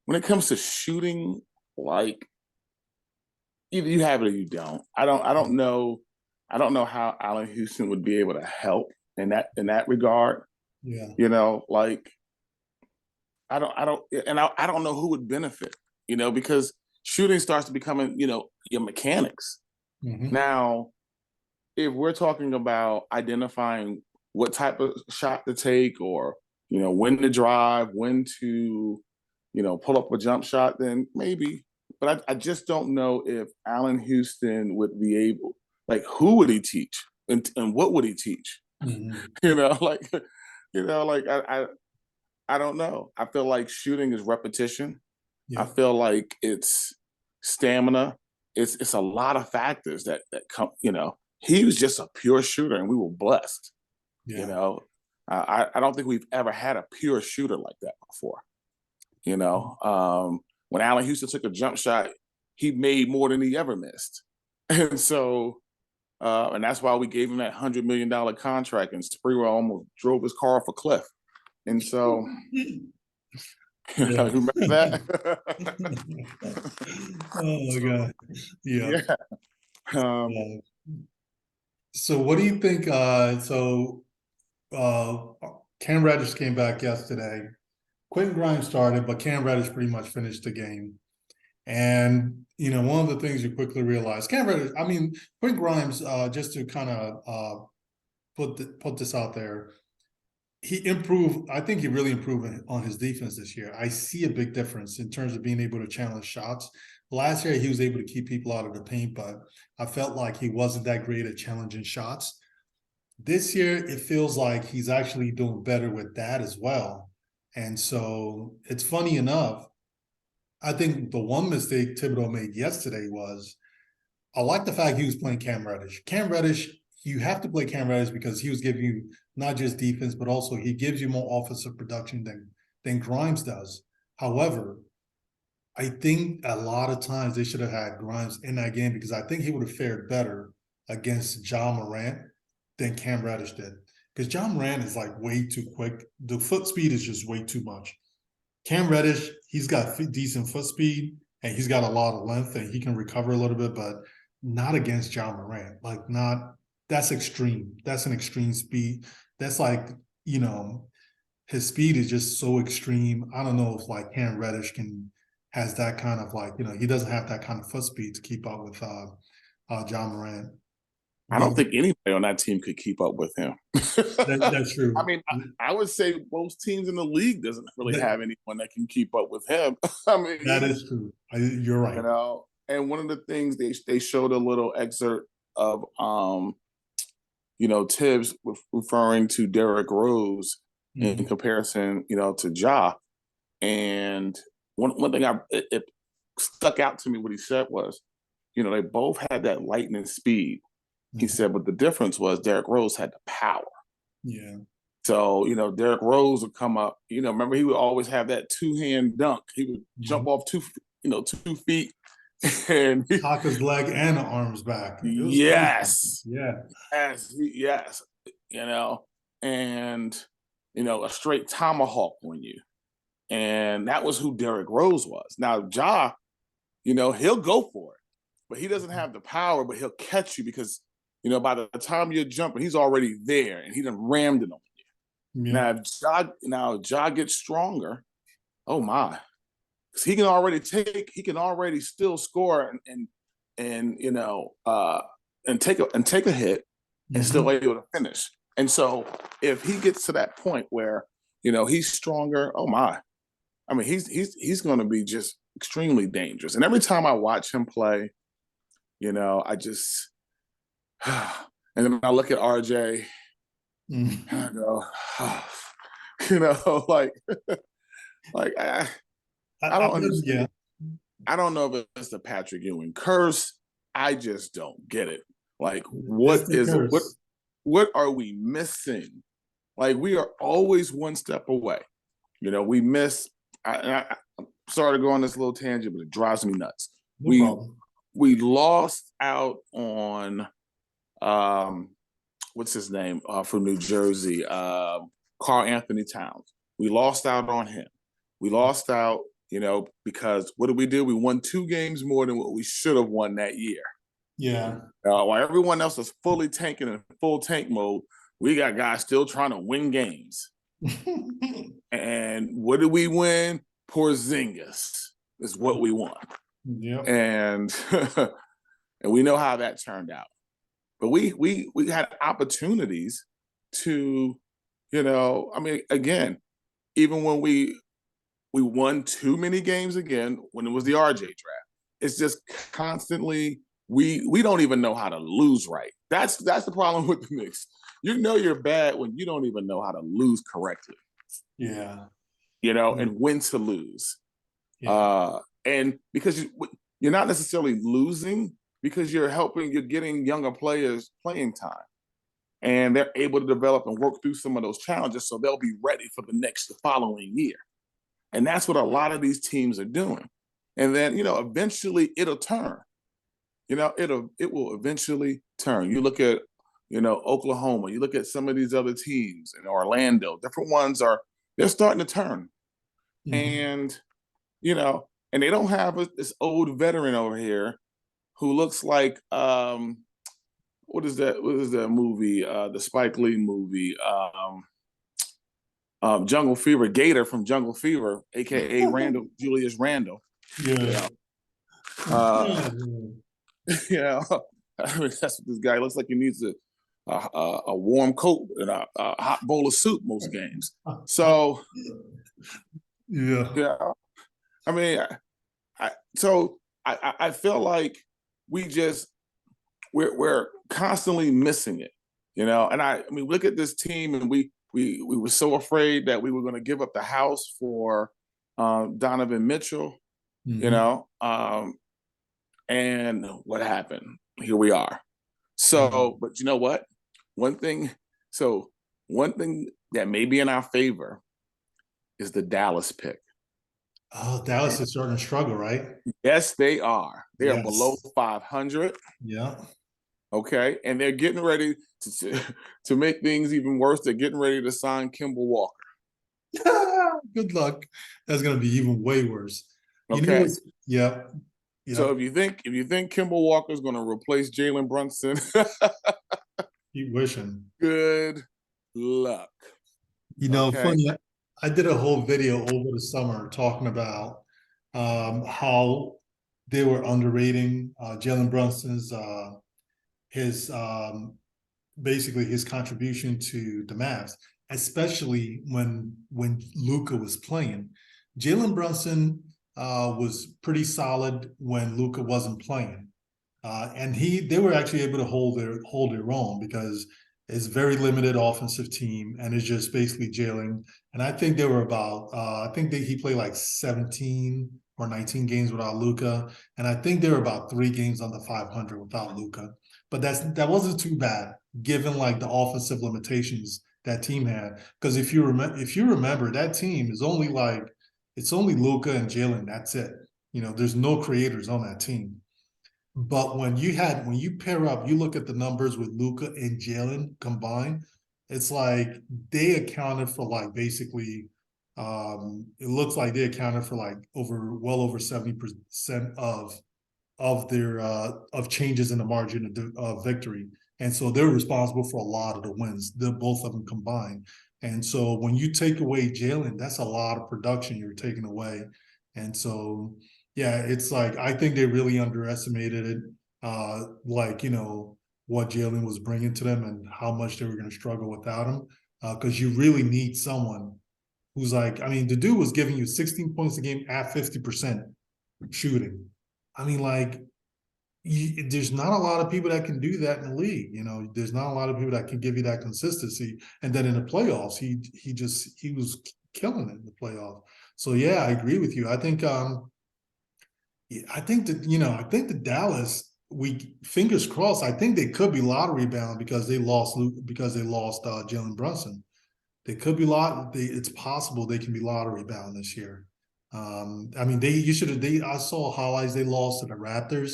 when it comes to shooting, like either you have it or you don't. I don't know. I don't know how Allen Houston would be able to help in that regard. Yeah. Like I don't know who would benefit, because shooting starts to becoming, your mechanics. Mm-hmm. Now, if we're talking about identifying what type of shot to take, or when to drive, when to pull up a jump shot, then maybe. But I just don't know if Allen Houston would be able. Like, who would he teach, and what would he teach? Mm-hmm. Like, I don't know. I feel like shooting is repetition. I Yeah. feel like it's stamina. It's a lot of factors that come. He was just a pure shooter, and we were blessed. You Yeah. know, I don't think we've ever had a pure shooter like that before. When Allen Houston took a jump shot, he made more than he ever missed, and so and that's why we gave him that $100 million contract, and Sprewell almost drove his car off a cliff. And so, Yeah. remember that? Oh my So, God. Yeah. yeah. Um, Yeah. So what do you think? Uh, Cam Reddish came back yesterday. Quentin Grimes started, but Cam Reddish pretty much finished the game. And one of the things you quickly realize, Cam Reddish, I mean, Quentin Grimes, just to kind of put this out there, he improved. I think he really improved on his defense this year. I see a big difference in terms of being able to challenge shots. Last year, he was able to keep people out of the paint, but I felt like he wasn't that great at challenging shots. This year, it feels like he's actually doing better with that as well. And so it's funny enough. I think the one mistake Thibodeau made yesterday was I like the fact he was playing Cam Reddish. Cam Reddish, you have to play Cam Reddish because he was giving you not just defense, but also he gives you more offensive production than Grimes does. However, I think a lot of times they should have had Grimes in that game because I think he would have fared better against Ja Morant than Cam Reddish did. Because Ja Morant is like way too quick. The foot speed is just way too much. Cam Reddish, he's got decent foot speed and he's got a lot of length and he can recover a little bit, but not against Ja Morant. Like, not that's extreme. That's an extreme speed. That's like, his speed is just so extreme. I don't know if like Cam Reddish has that kind of like, he doesn't have that kind of foot speed to keep up with Ja Morant. I But don't think anybody on that team could keep up with him. that's I true. mean, I would say most teams in the league doesn't really That, have anyone that can keep up with him. I mean, that is true. You're right. And one of the things they showed a little excerpt of, Tibbs referring to Derrick Rose in Mm-hmm. comparison, to Ja. And one thing it stuck out to me what he said was, they both had that lightning speed. He said, but the difference was Derrick Rose had the power. Yeah. So, Derrick Rose would come up, remember he would always have that two-hand dunk. He would Mm-hmm. jump off 2 feet. And Cock his leg and the arms back. It was crazy. yes, Yeah. yes, and, a straight tomahawk on you. And that was who Derrick Rose was. Now, Ja, he'll go for it, but he doesn't have the power, but he'll catch you because, by the time you're jumping, he's already there and he done rammed it on you. Yeah. Now, if Ja gets stronger, oh my, because he can already still score and and take a hit and still Mhm. able to finish. And so if he gets to that point where he's stronger, oh my, I mean he's going to be just extremely dangerous. And every time I watch him play, I just and then I look at RJ and I Mhm. go, you know, like like I don't understand. Yeah, I don't know if it's the Patrick Ewing curse. I just don't get it. Like, it's what the is it? curse. What are we missing? Like, we are always one step away. We miss. I'm sorry to go on this little tangent, but it drives me nuts. No We problem. we lost out on um, what's his name from New Jersey, Carl Anthony Towns. We lost out on him. We lost out, because what did we do? We won 2 games more than what we should have won that year. Yeah. While everyone else is fully tanking in full tank mode, we got guys still trying to win games. And what did we win? Porzingis is what we won, Yep. and and we know how that turned out. But we had opportunities to, I mean, again, even when we won too many games again when it was the RJ draft. It's just constantly we don't even know how to lose right. That's the problem with the Knicks. You're bad when you don't even know how to lose correctly, Yeah. and when to lose. Yeah. And because you're not necessarily losing because you're getting younger players playing time and they're able to develop and work through some of those challenges so they'll be ready for the following year. And that's what a lot of these teams are doing. And then, eventually it'll turn. It will eventually turn. You look at, Oklahoma, you look at some of these other teams in Orlando, different ones they're starting to turn. Mhm. And, and they don't have this old veteran over here who looks like what is that? What is that movie? The Spike Lee movie, Jungle Fever, Gator from Jungle Fever, aka Randall Julius Randle. Yeah. Yeah, uh, Yeah. yeah. I mean, that's what this guy looks like. He needs a warm coat and a hot bowl of soup most games. So Yeah. yeah, I mean, so I feel like we just we're constantly missing it, And I mean, look at this team, and we were so afraid that we were going to give up the house for Donovan Mitchell, Mhm. And what happened? Here we are. Yeah. So, but you know what? One thing, so one thing that may be in our favor is the Dallas pick. Oh, Dallas is starting to struggle, right? Yes, they are. They are below Yes. 500. Yeah. Okay, and they're getting ready to make things even worse. They're getting ready to sign Kimball Walker. Good luck. That's gonna be even way worse. You know Okay, what's yeah, so yep. if you think Kimball Walker is going to replace Jalen Brunson, Keep wishing. good luck. Okay. Funny, I did a whole video over the summer talking about how they were underrating Jalen Brunson's his basically his contribution to the Mavs, especially when Luka was playing. Jalen Brunson was pretty solid when Luka wasn't playing, and they were actually able to hold their own because it's a very limited offensive team, and it's just basically Jalen. And I think they were about he played like 17 or 19 games without Luka, and I think they were about 3 games under 500 without Luka. But that wasn't too bad given like the offensive limitations that team had. Because if you remember that team is only like it's only Luka and Jalen. That's it. There's no creators on that team. But when you pair up, you look at the numbers with Luka and Jalen combined, it's like they accounted for like basically it looks like they accounted for like well over 70% of their of changes in the margin of victory. And so they're responsible for a lot of the wins, the both of them combined. And so when you take away Jalen, that's a lot of production you're taking away. And so, yeah, it's like I think they really underestimated it. Like, what Jalen was bringing to them and how much they were going to struggle without him. Because you really need someone who's like, I mean, the dude was giving you 16 points a game at 50% shooting. I mean, like, there's not a lot of people that can do that in the league. There's not a lot of people that can give you that consistency. And then in the playoffs, he was killing it in the playoffs. So yeah, I agree with you. I think the Dallas, we fingers crossed. I think they could be lottery bound because they lost Jalen Brunson. They could be it's possible they can be lottery bound this year. I mean, I saw highlights. They lost to the Raptors.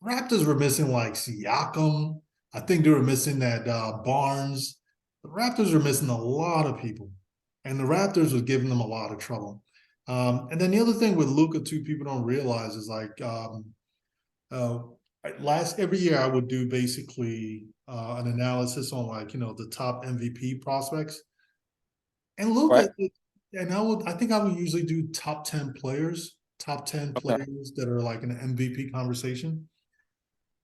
Raptors were missing like Siakam. I think they were missing that Barnes. The Raptors were missing a lot of people, and the Raptors was giving them a lot of trouble. And then the other thing with Luka, too, people don't realize is like uh, every year I would do basically an analysis on the top MVP prospects, and Right. Luka, and I think I would usually do top 10 Okay. players that are like in the MVP conversation.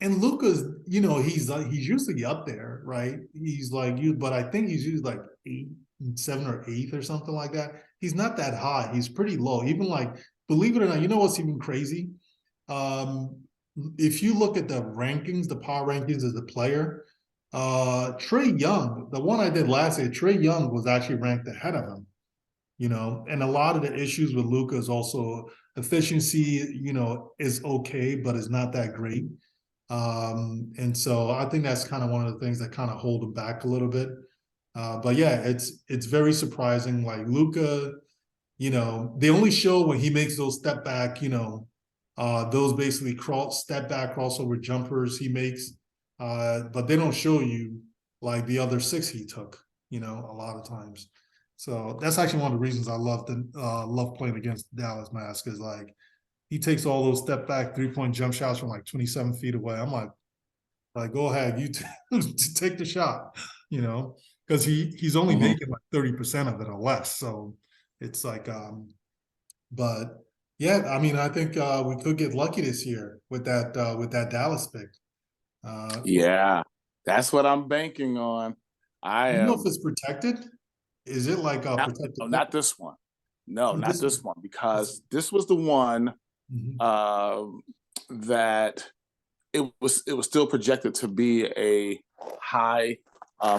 And Luka's, he's usually up there, right? He's like you, but I think he's usually like eight, 7 or 8 or something like that. He's not that high. He's pretty low. Even like, believe it or not, you know what's even crazy? Um, if you look at the rankings, the power rankings as a player, Trey Young, the one I did last year, Trey Young was actually ranked ahead of him. And a lot of the issues with Luka is also efficiency, is okay, but it's not that great. And so I think that's kind of one of the things that kind of hold him back a little bit. But yeah, it's very surprising. Like Luka, they only show when he makes those step back, those basically step back crossover jumpers he makes. But they don't show you like the other 6 he took, a lot of times. So that's actually one of the reasons I love playing against Dallas Mask is like he takes all those step back 3-point jump shots from like 27 feet away. I'm like go ahead, take the shot, because he's only Mm-hmm. making like 30% of it or less. So it's like, but yeah, I mean, I think we could get lucky this year with that Dallas pick. You Yeah, that's what I'm banking on. I know if am it's protected? Is it like a not, protected no, pick? not this one. No, Oh, not this this one. one, because this was the one Mhm. uh, that it was still projected to be a high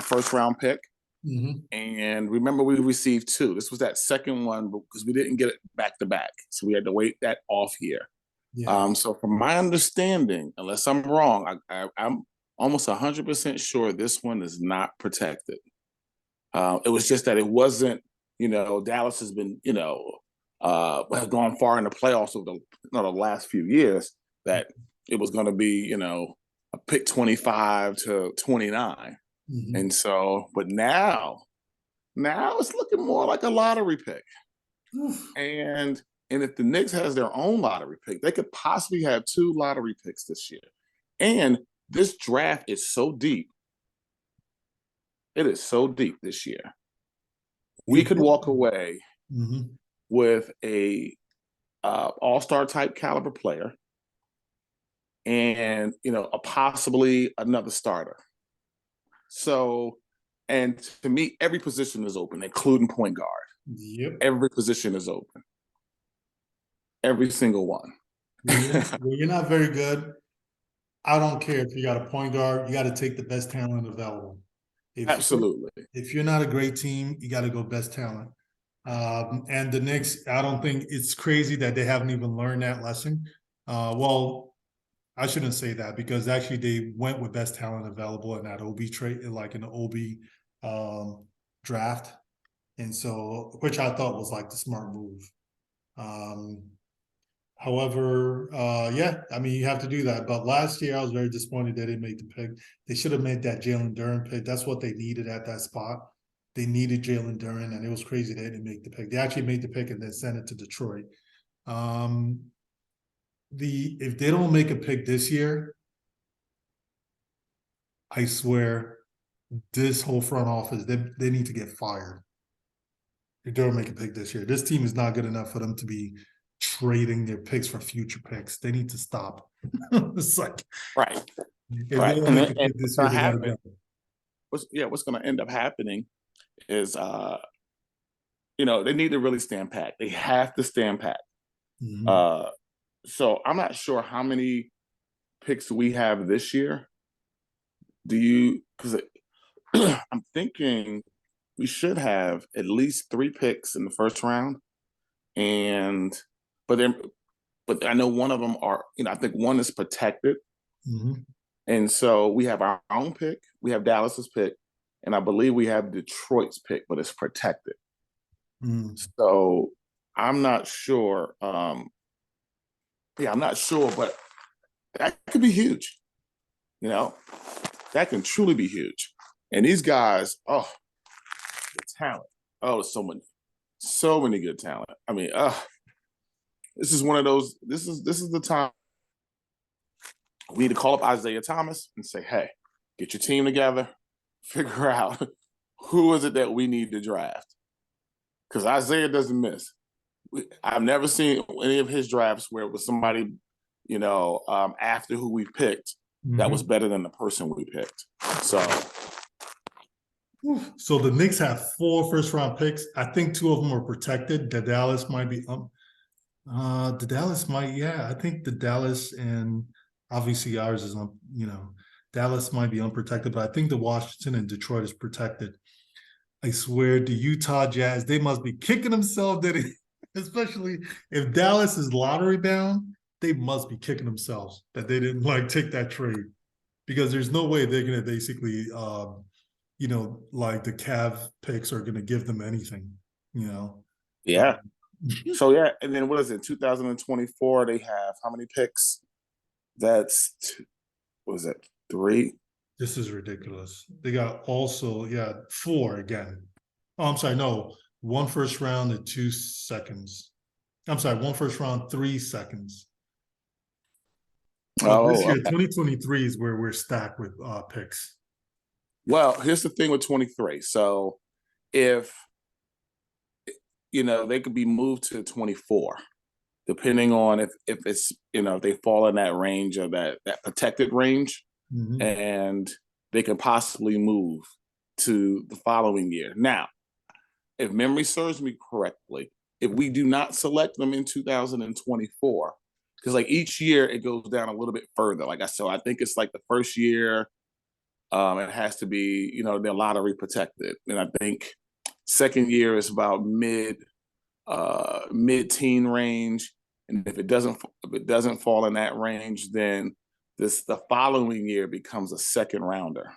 first round pick. Mhm. And remember, we received two. This was that second one because we didn't get it back to back, so we had to wait that off year. Yeah. So, from my understanding, unless I'm wrong, I'm almost 100% sure this one is not protected. It was just that it wasn't. Dallas has been, has gone far in the playoffs over the last few years. That it was going to be, a pick 25 to 29, Mhm. and so, but now it's looking more like a lottery pick. Oof. And if the Knicks has their own lottery pick, they could possibly have two lottery picks this year. And this draft is so deep. It is so deep this year. We It could will. walk away Mhm. with a all-star type caliber player and a possibly another starter. So, and to me, every position is open, including point guard. Yep. Every position is open. Every single one. When you're not very good, I don't care if you got a point guard, you got to take the best talent available. If you're Absolutely. if you're not a great team, you got to go best talent. And the Knicks, I don't think it's crazy that they haven't even learned that lesson. Well, I shouldn't say that because actually they went with best talent available in that OB trade, like in the OB draft, and so which I thought was like the smart move. Um, However, yeah, I mean, you have to do that. But last year, I was very disappointed they didn't make the pick. They should have made that Jalen Duren pick. That's what they needed at that spot. They needed Jalen Duren, and it was crazy they didn't make the pick. They actually made the pick and then sent it to Detroit. Um, if they don't make a pick this year, I swear, this whole front office, they need to get fired. If they don't make a pick this year, this team is not good enough for them to be trading their picks for future picks. They need to stop. It's like Right, if they right. don't And, make then, a and pick what's this year, going to they got to happen? go. What's going to end up happening is, they need to really stand pat. They have to stand pat. Mhm. Uh, so I'm not sure how many picks we have this year. Do you? Because I'm thinking we should have at least 3 picks in the first round, and but then, but I know one of them are. I think one is protected, Mhm. and so we have our own pick. We have Dallas's pick, and I believe we have Detroit's pick, but it's protected. Mhm. So I'm not sure. Yeah, I'm not sure, but that could be huge. You know, that can truly be huge. And these guys, oh, the talent. Oh, so many good talent. I mean, this is one of those. This is the time we need to call up Isaiah Thomas and say, hey, get your team together, figure out who is it that we need to draft. Because Isaiah doesn't miss. I've never seen any of his drafts where it was somebody, after who we picked that was Mhm. better than the person we picked. So So the Knicks have 4 first-round picks. I think 2 of them are protected. The Dallas might be yeah. I think the Dallas and obviously ours is Dallas might be unprotected, but I think the Washington and Detroit is protected. I swear the Utah Jazz, they must be kicking themselves that especially if Dallas is lottery bound, they must be kicking themselves that they didn't take that trade because there's no way they're gonna basically like the Cav picks are gonna give them anything, you know. yeah. So yeah, and then what is it? 2024, they have how many picks? That's what is it? 3? This is ridiculous. They got also, 4 again. Oh, I'm sorry, no. 1 first round and 2 seconds. I'm sorry, 1 first round, 3 seconds. But this Oh, year, okay. 2023 is where we're stacked with picks. Well, here's the thing with 23. So if they could be moved to 24, depending on if it's if they fall in that range of that protected range, Mhm. and they can possibly move to the following year. Now, if memory serves me correctly, if we do not select them in 2024, because like each year it goes down a little bit further. Like I think it's like the first year, it has to be they're lottery protected, and I think second year is about mid-teen range, and if it doesn't fall in that range, then the following year becomes a second rounder.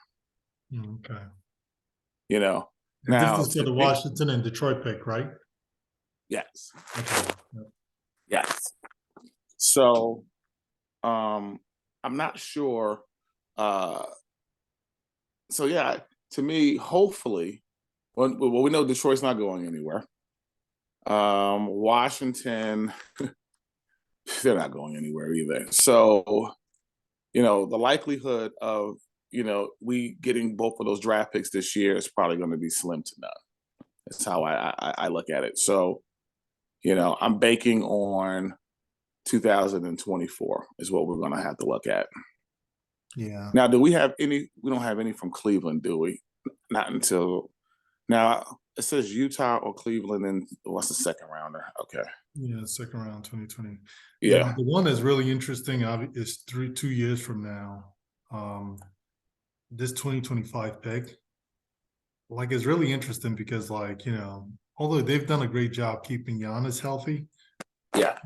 Okay. You know, And this now is for to the me, Washington and Detroit pick, right? yes, Okay. Yep. yes. So I'm not sure. Uh, so yeah, to me, hopefully, well, we know Detroit's not going anywhere. Washington, they're not going anywhere either. So the likelihood of we getting both of those draft picks this year is probably going to be slim to none. That's how I look at it. So I'm banking on 2024 is what we're going to have to look at. Yeah. Now, do we have any? We don't have any from Cleveland, do we? Not until now. It says Utah or Cleveland, and what's the second rounder? Okay. Yeah, second round, 2020. Yeah, Yeah. the one that's really interesting is 2 years from now. This 2025 pick, it's really interesting because, although they've done a great job keeping Giannis healthy, Yeah.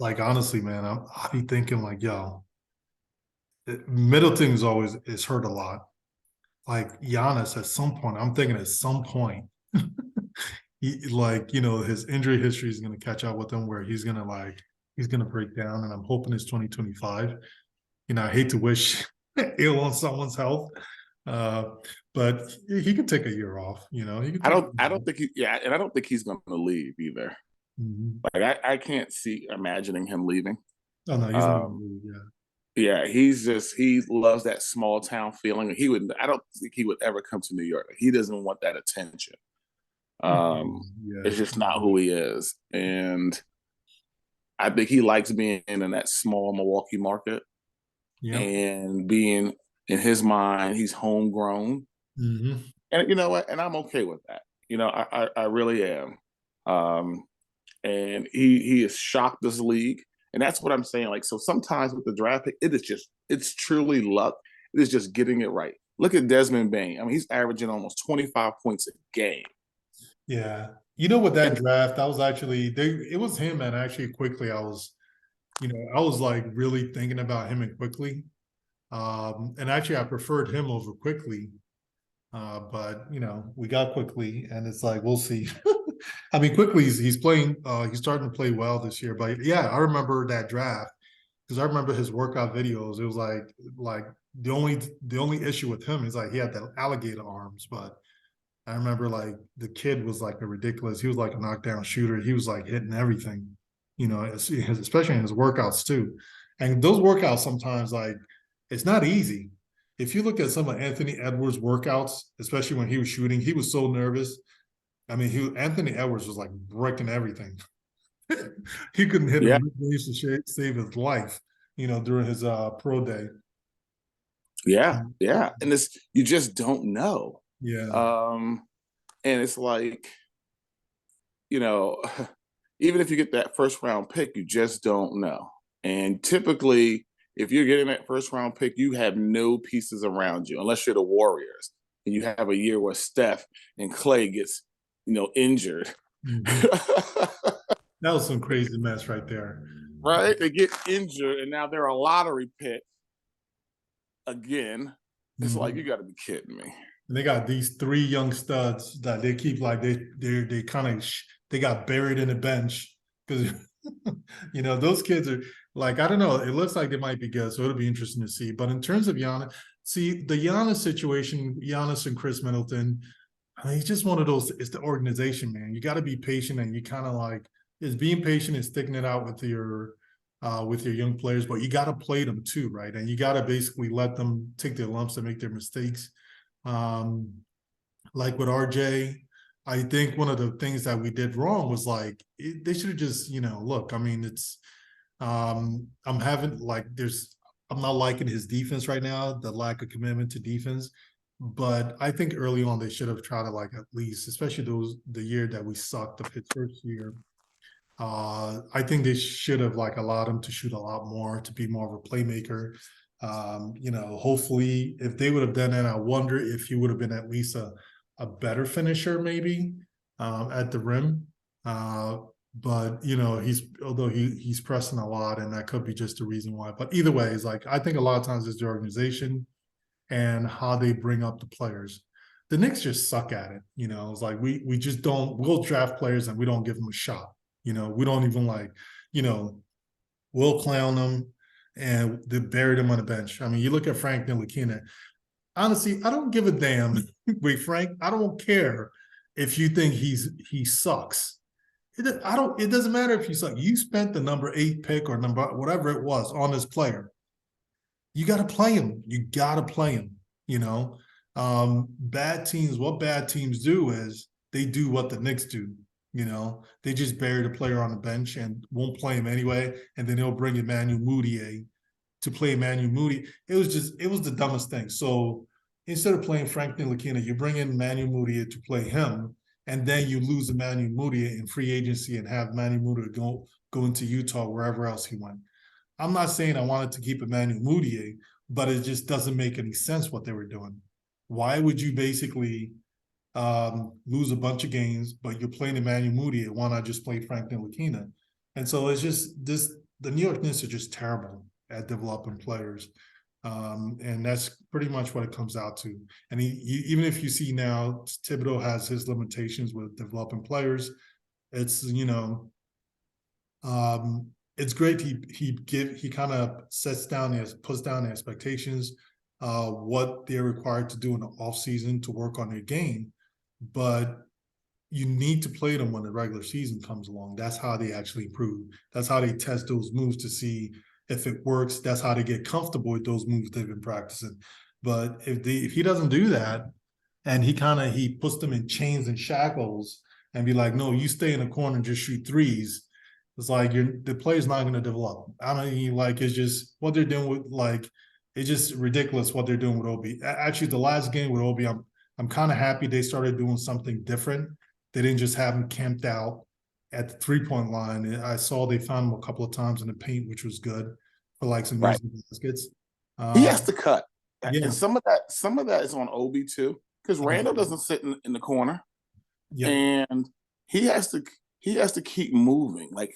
honestly, man, I be thinking yo, Middleton is hurt a lot. Giannis, at some point, I'm thinking at some point, his injury history is going to catch up with him, where he's gonna break down, and I'm hoping it's 2025. I hate to wish ill on someone's health, uh, but he could take a year off. He could I take. don't think and I don't think he's going to leave either. Mhm. Like I can't see imagining him leaving. Oh no, he's not. Um, Yeah. Yeah, he loves that small town feeling. I don't think he would ever come to New York. He doesn't want that attention. Um, Yeah. it's just not who he is. And I think he likes being in that small Milwaukee market Yeah. and being in his mind, he's homegrown. Hmm. And you know what? And I'm okay with that. I really am. Um, and he has shocked this league. And that's what I'm saying. Like, so sometimes with the draft pick, it's truly luck. It is just getting it right. Look at Desmond Bain. I mean, he's averaging almost 25 points a game. Yeah. You know, with that And draft, I was actually it was him and actually quickly I was like really thinking about him and quickly. And actually I preferred him over quickly. But we got quickly and it's like we'll see. I mean, quickly he's playing he's starting to play well this year. But yeah, I remember that draft because I remember his workout videos. It was like the only issue with him is like he had the alligator arms, but I remember like the kid was like a ridiculous. He was like a knockdown shooter. He was like hitting everything, especially in his workouts too. And those workouts sometimes like it's not easy. If you look at some of Anthony Edwards' workouts, especially when he was shooting, he was so nervous. I mean, Anthony Edwards was like breaking everything. He couldn't hit a yeah, mid-range to save his life, during his pro day. yeah, yeah. And you just don't know. Yeah. Um, and it's like, you know, even if you get that first round pick, you just don't know. And typically, if you're getting that first round pick, you have no pieces around you unless you're the Warriors and you have a year where Steph and Clay gets, injured. Mm-hmm. That was some crazy mess right there. Right? They get injured and now they're a lottery pick again. It's like Mm-hmm. you got to be kidding me. And they got these three young studs that they keep like they kind of they got buried in the bench because those kids are like I don't know. It looks like they might be good, so it'll be interesting to see. But in terms of Giannis, see the Giannis situation, Giannis and Chris Middleton, I mean, he's just one of those. It's the organization, man. You got to be patient, and you kind of like is being patient and sticking it out with your young players, but you got to play them too, right? And you got to basically let them take their lumps and make their mistakes. Um, like with RJ, I think one of the things that we did wrong was like they should have just, look. I mean, it's I'm having like I'm not liking his defense right now, the lack of commitment to defense. But I think early on they should have tried to like at least, especially the year that we sucked, the Pittsburgh year. I think they should have like allowed him to shoot a lot more, to be more of a playmaker. Hopefully, if they would have done that, I wonder if he would have been at least a better finisher, maybe at the rim. But although he's pressing a lot, and that could be just the reason why. But either way, it's like I think a lot of times it's the organization and how they bring up the players. The Knicks just suck at it. It's like we just don't. We'll draft players and we don't give them a shot. We don't even like. We'll clown them and they bury them on the bench. I mean, you look at Frank Ntilikina. Honestly, I don't give a damn. Wait, Frank, I don't care if you think he sucks. It doesn't matter if you suck. You spent the number 8 pick or number whatever it was on this player. You got to play him. You got to play him. Bad teams. What bad teams do is they do what the Knicks do. They just bury the player on the bench and won't play him anyway, and then they'll bring Emmanuel Mudiay to play Emmanuel Moody. It was the dumbest thing. So instead of playing Frank Ntilikina, you bring in Emmanuel Mudiay to play him, and then you lose Emmanuel Mudiay in free agency and have Emmanuel Mudiay go into Utah, wherever else he went. I'm not saying I wanted to keep Emmanuel Mudiay, but it just doesn't make any sense what they were doing. Why would you basically lose a bunch of games, but you're playing Emmanuel Mudiay? Why not just play Frank Ntilikina? And so it's just the New York Knicks are just terrible at developing players. And that's pretty much what it comes out to. And even if you see now, Thibodeau has his limitations with developing players. It's it's great. He kind of puts down the expectations, what they're required to do in the off season to work on their game, but you need to play them when the regular season comes along. That's how they actually improve. That's how they test those moves to see if it works, that's how they get comfortable with those moves they've been practicing. But if he doesn't do that, and he puts them in chains and shackles and be like, no, you stay in the corner and just shoot threes. It's like the player's not going to develop. I don't mean, like, it's just what they're doing with, like, it's just ridiculous what they're doing with Obi. Actually, the last game with Obi, I'm kind of happy they started doing something different. They didn't just have him camped out at the 3-point line. I saw they found him a couple of times in the paint, which was good for like some Right. easy baskets. He has to cut. Yeah. And some of that is on Obi too, because Randle doesn't sit in the corner. Yeah. And he has to keep moving. Like,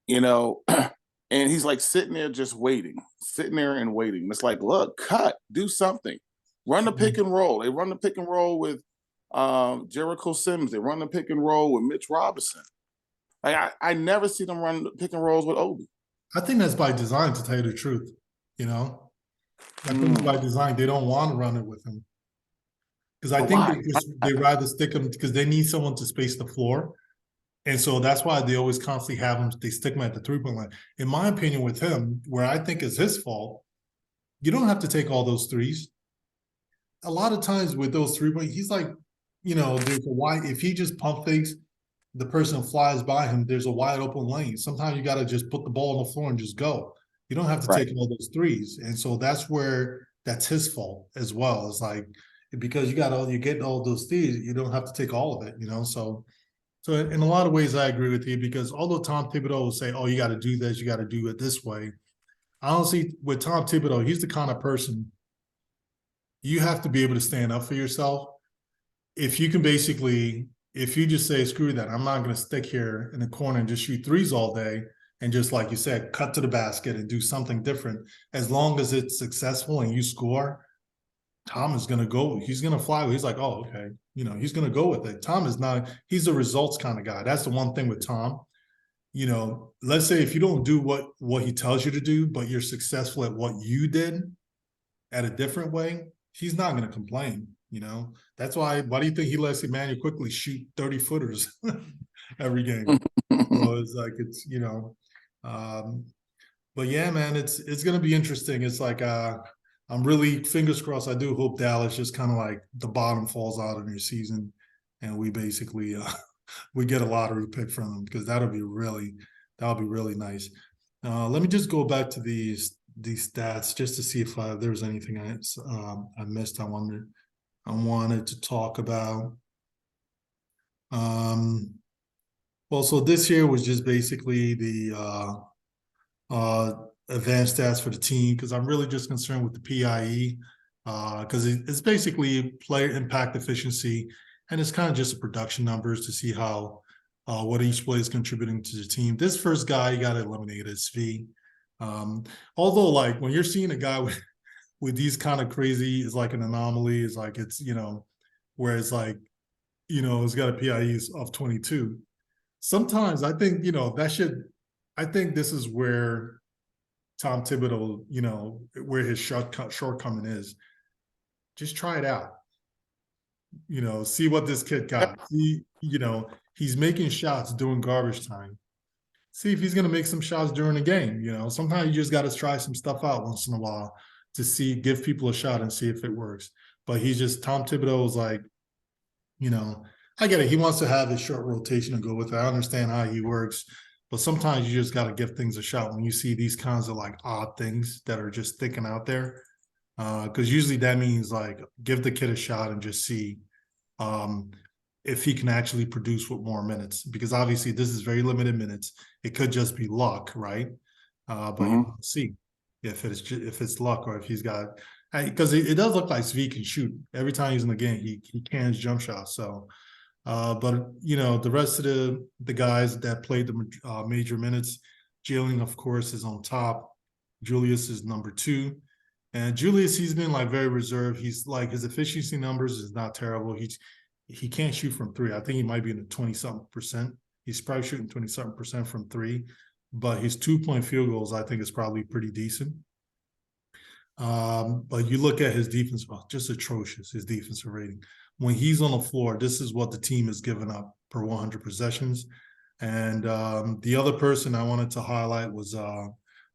you know, and he's like sitting there just waiting, sitting there and waiting. It's like, look, cut, do something. Run the pick and roll. They run the pick and roll with Jericho Sims. They run the pick and roll with Mitch Robinson. Like, I never see them run pick and rolls with Obi. I think that's by design, to tell you the truth. You know, I think by design they don't want to run it with him, because I think they rather stick him because they need someone to space the floor, and so that's why they always constantly have him. They stick him at the 3-point line. In my opinion, with him, where I think is his fault, you don't have to take all those threes. A lot of times with those 3-point, he's like, you know, there's a wide. If he just pump fakes, the person flies by him, there's a wide open lane. Sometimes you got to just put the ball on the floor and just go. You don't have to take all those threes. And so that's his fault as well. It's like, because you're getting all those threes, you don't have to take all of it, you know? So in a lot of ways, I agree with you, because although Tom Thibodeau will say, oh, you got to do this, you got to do it this way. Honestly, with Tom Thibodeau, he's the kind of person you have to be able to stand up for yourself. If you just say, screw that, I'm not going to stick here in the corner and just shoot threes all day and just, like you said, cut to the basket and do something different, as long as it's successful and you score, Tom is going to go. He's going to fly. He's like, oh, okay. You know, he's going to go with it. Tom is not, he's a results kind of guy. That's the one thing with Tom. You know, let's say if you don't do what he tells you to do, but you're successful at what you did at a different way, he's not going to complain. You know, that's why do you think he lets Emmanuel quickly shoot 30-footers every game? So it's like, it's, you know, but yeah, man, it's going to be interesting. It's like, I'm really, fingers crossed, I do hope Dallas just kind of like the bottom falls out in their season and we basically, we get a lottery pick from them, because that'll be really nice. Let me just go back to these stats just to see if there was anything I missed. I wanted to talk about. Well, so this year was just basically the advanced stats for the team, because I'm really just concerned with the PIE, because it's basically player impact efficiency, and it's kind of just the production numbers to see how what each player is contributing to the team. This first guy you got to eliminate is Svi. Although, like, when you're seeing a guy with these kind of crazy, it's like an anomaly. It's like, it's, you know, where it's like, you know, it's got a PIE of 22. Sometimes I think, you know, I think this is where Tom Thibodeau, you know, where his shortcoming is. Just try it out. You know, see what this kid got. See, you know, he's making shots during garbage time. See if he's going to make some shots during the game. You know, sometimes you just got to try some stuff out once in a while to give people a shot and see if it works. But Tom Thibodeau is like, you know, I get it. He wants to have his short rotation and go with it. I understand how he works. But sometimes you just got to give things a shot when you see these kinds of like odd things that are just sticking out there. Because usually that means like give the kid a shot and just see if he can actually produce with more minutes. Because obviously this is very limited minutes. It could just be luck, right? But you want to see if it's luck, or if he's got, because it does look like Svi can shoot every time he's in the game. He cans jump shots. So. But, you know, the rest of the guys that played the major minutes, Jalen, of course, is on top. Julius is number 2. And Julius, he's been like very reserved. He's like, his efficiency numbers is not terrible. He can't shoot from 3. I think he might be in the 20-something%. He's probably shooting 20-something% from 3. But his 2-point field goals, I think, is probably pretty decent. But you look at his defense, just atrocious, his defensive rating. When he's on the floor, this is what the team has given up per 100 possessions. And the other person I wanted to highlight was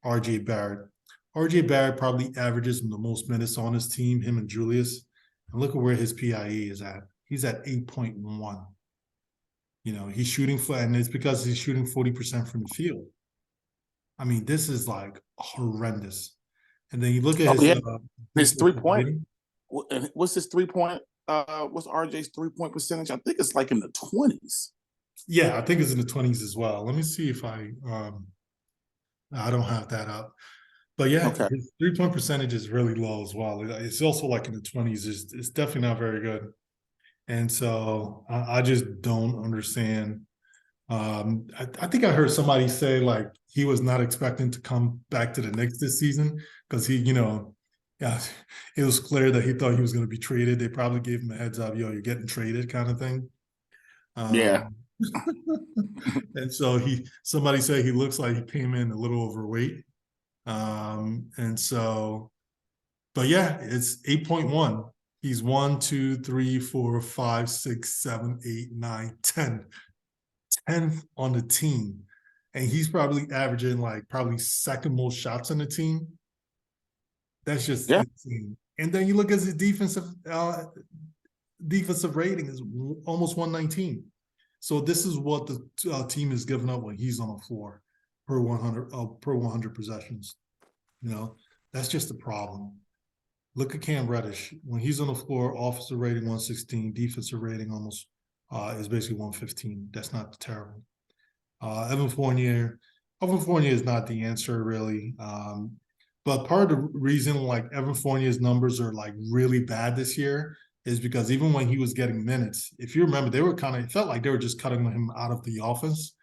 RJ Barrett. RJ Barrett probably averages the most minutes on his team, him and Julius. And look at where his PIE is at. He's at 8.1. He's shooting and it's because he's shooting 40% from the field. I mean, this is like horrendous. And then you look at his 3-point. What's his 3-point? What's RJ's 3-point percentage? I think it's like in the 20s. Yeah, I think it's in the 20s as well. Let me see if I don't have that up. But yeah, okay. His 3-point percentage is really low as well. It's also like in the 20s. It's definitely not very good. And so I just don't understand. I think I heard somebody say like he was not expecting to come back to the Knicks this season because yeah, it was clear that he thought he was going to be traded. They probably gave him a heads up, you're getting traded kind of thing. Yeah. And so somebody said he looks like he came in a little overweight. And so, but yeah, it's 8.1. He's 1, 2, 3, 4, 5, 6, 7, 8, 9, 10. 10th on the team. And he's probably averaging like probably second most shots on the team. That's just insane. And then you look at his defensive rating is almost 119. So this is what the team is giving up when he's on the floor per 100 possessions. That's just a problem. Look at Cam Reddish. When he's on the floor, offensive rating 116, defensive rating almost is basically 115. That's not terrible. Evan Fournier is not the answer really. But part of the reason like Evan Fournier's numbers are like really bad this year is because even when he was getting minutes, if you remember, it felt like they were just cutting him out of the offense.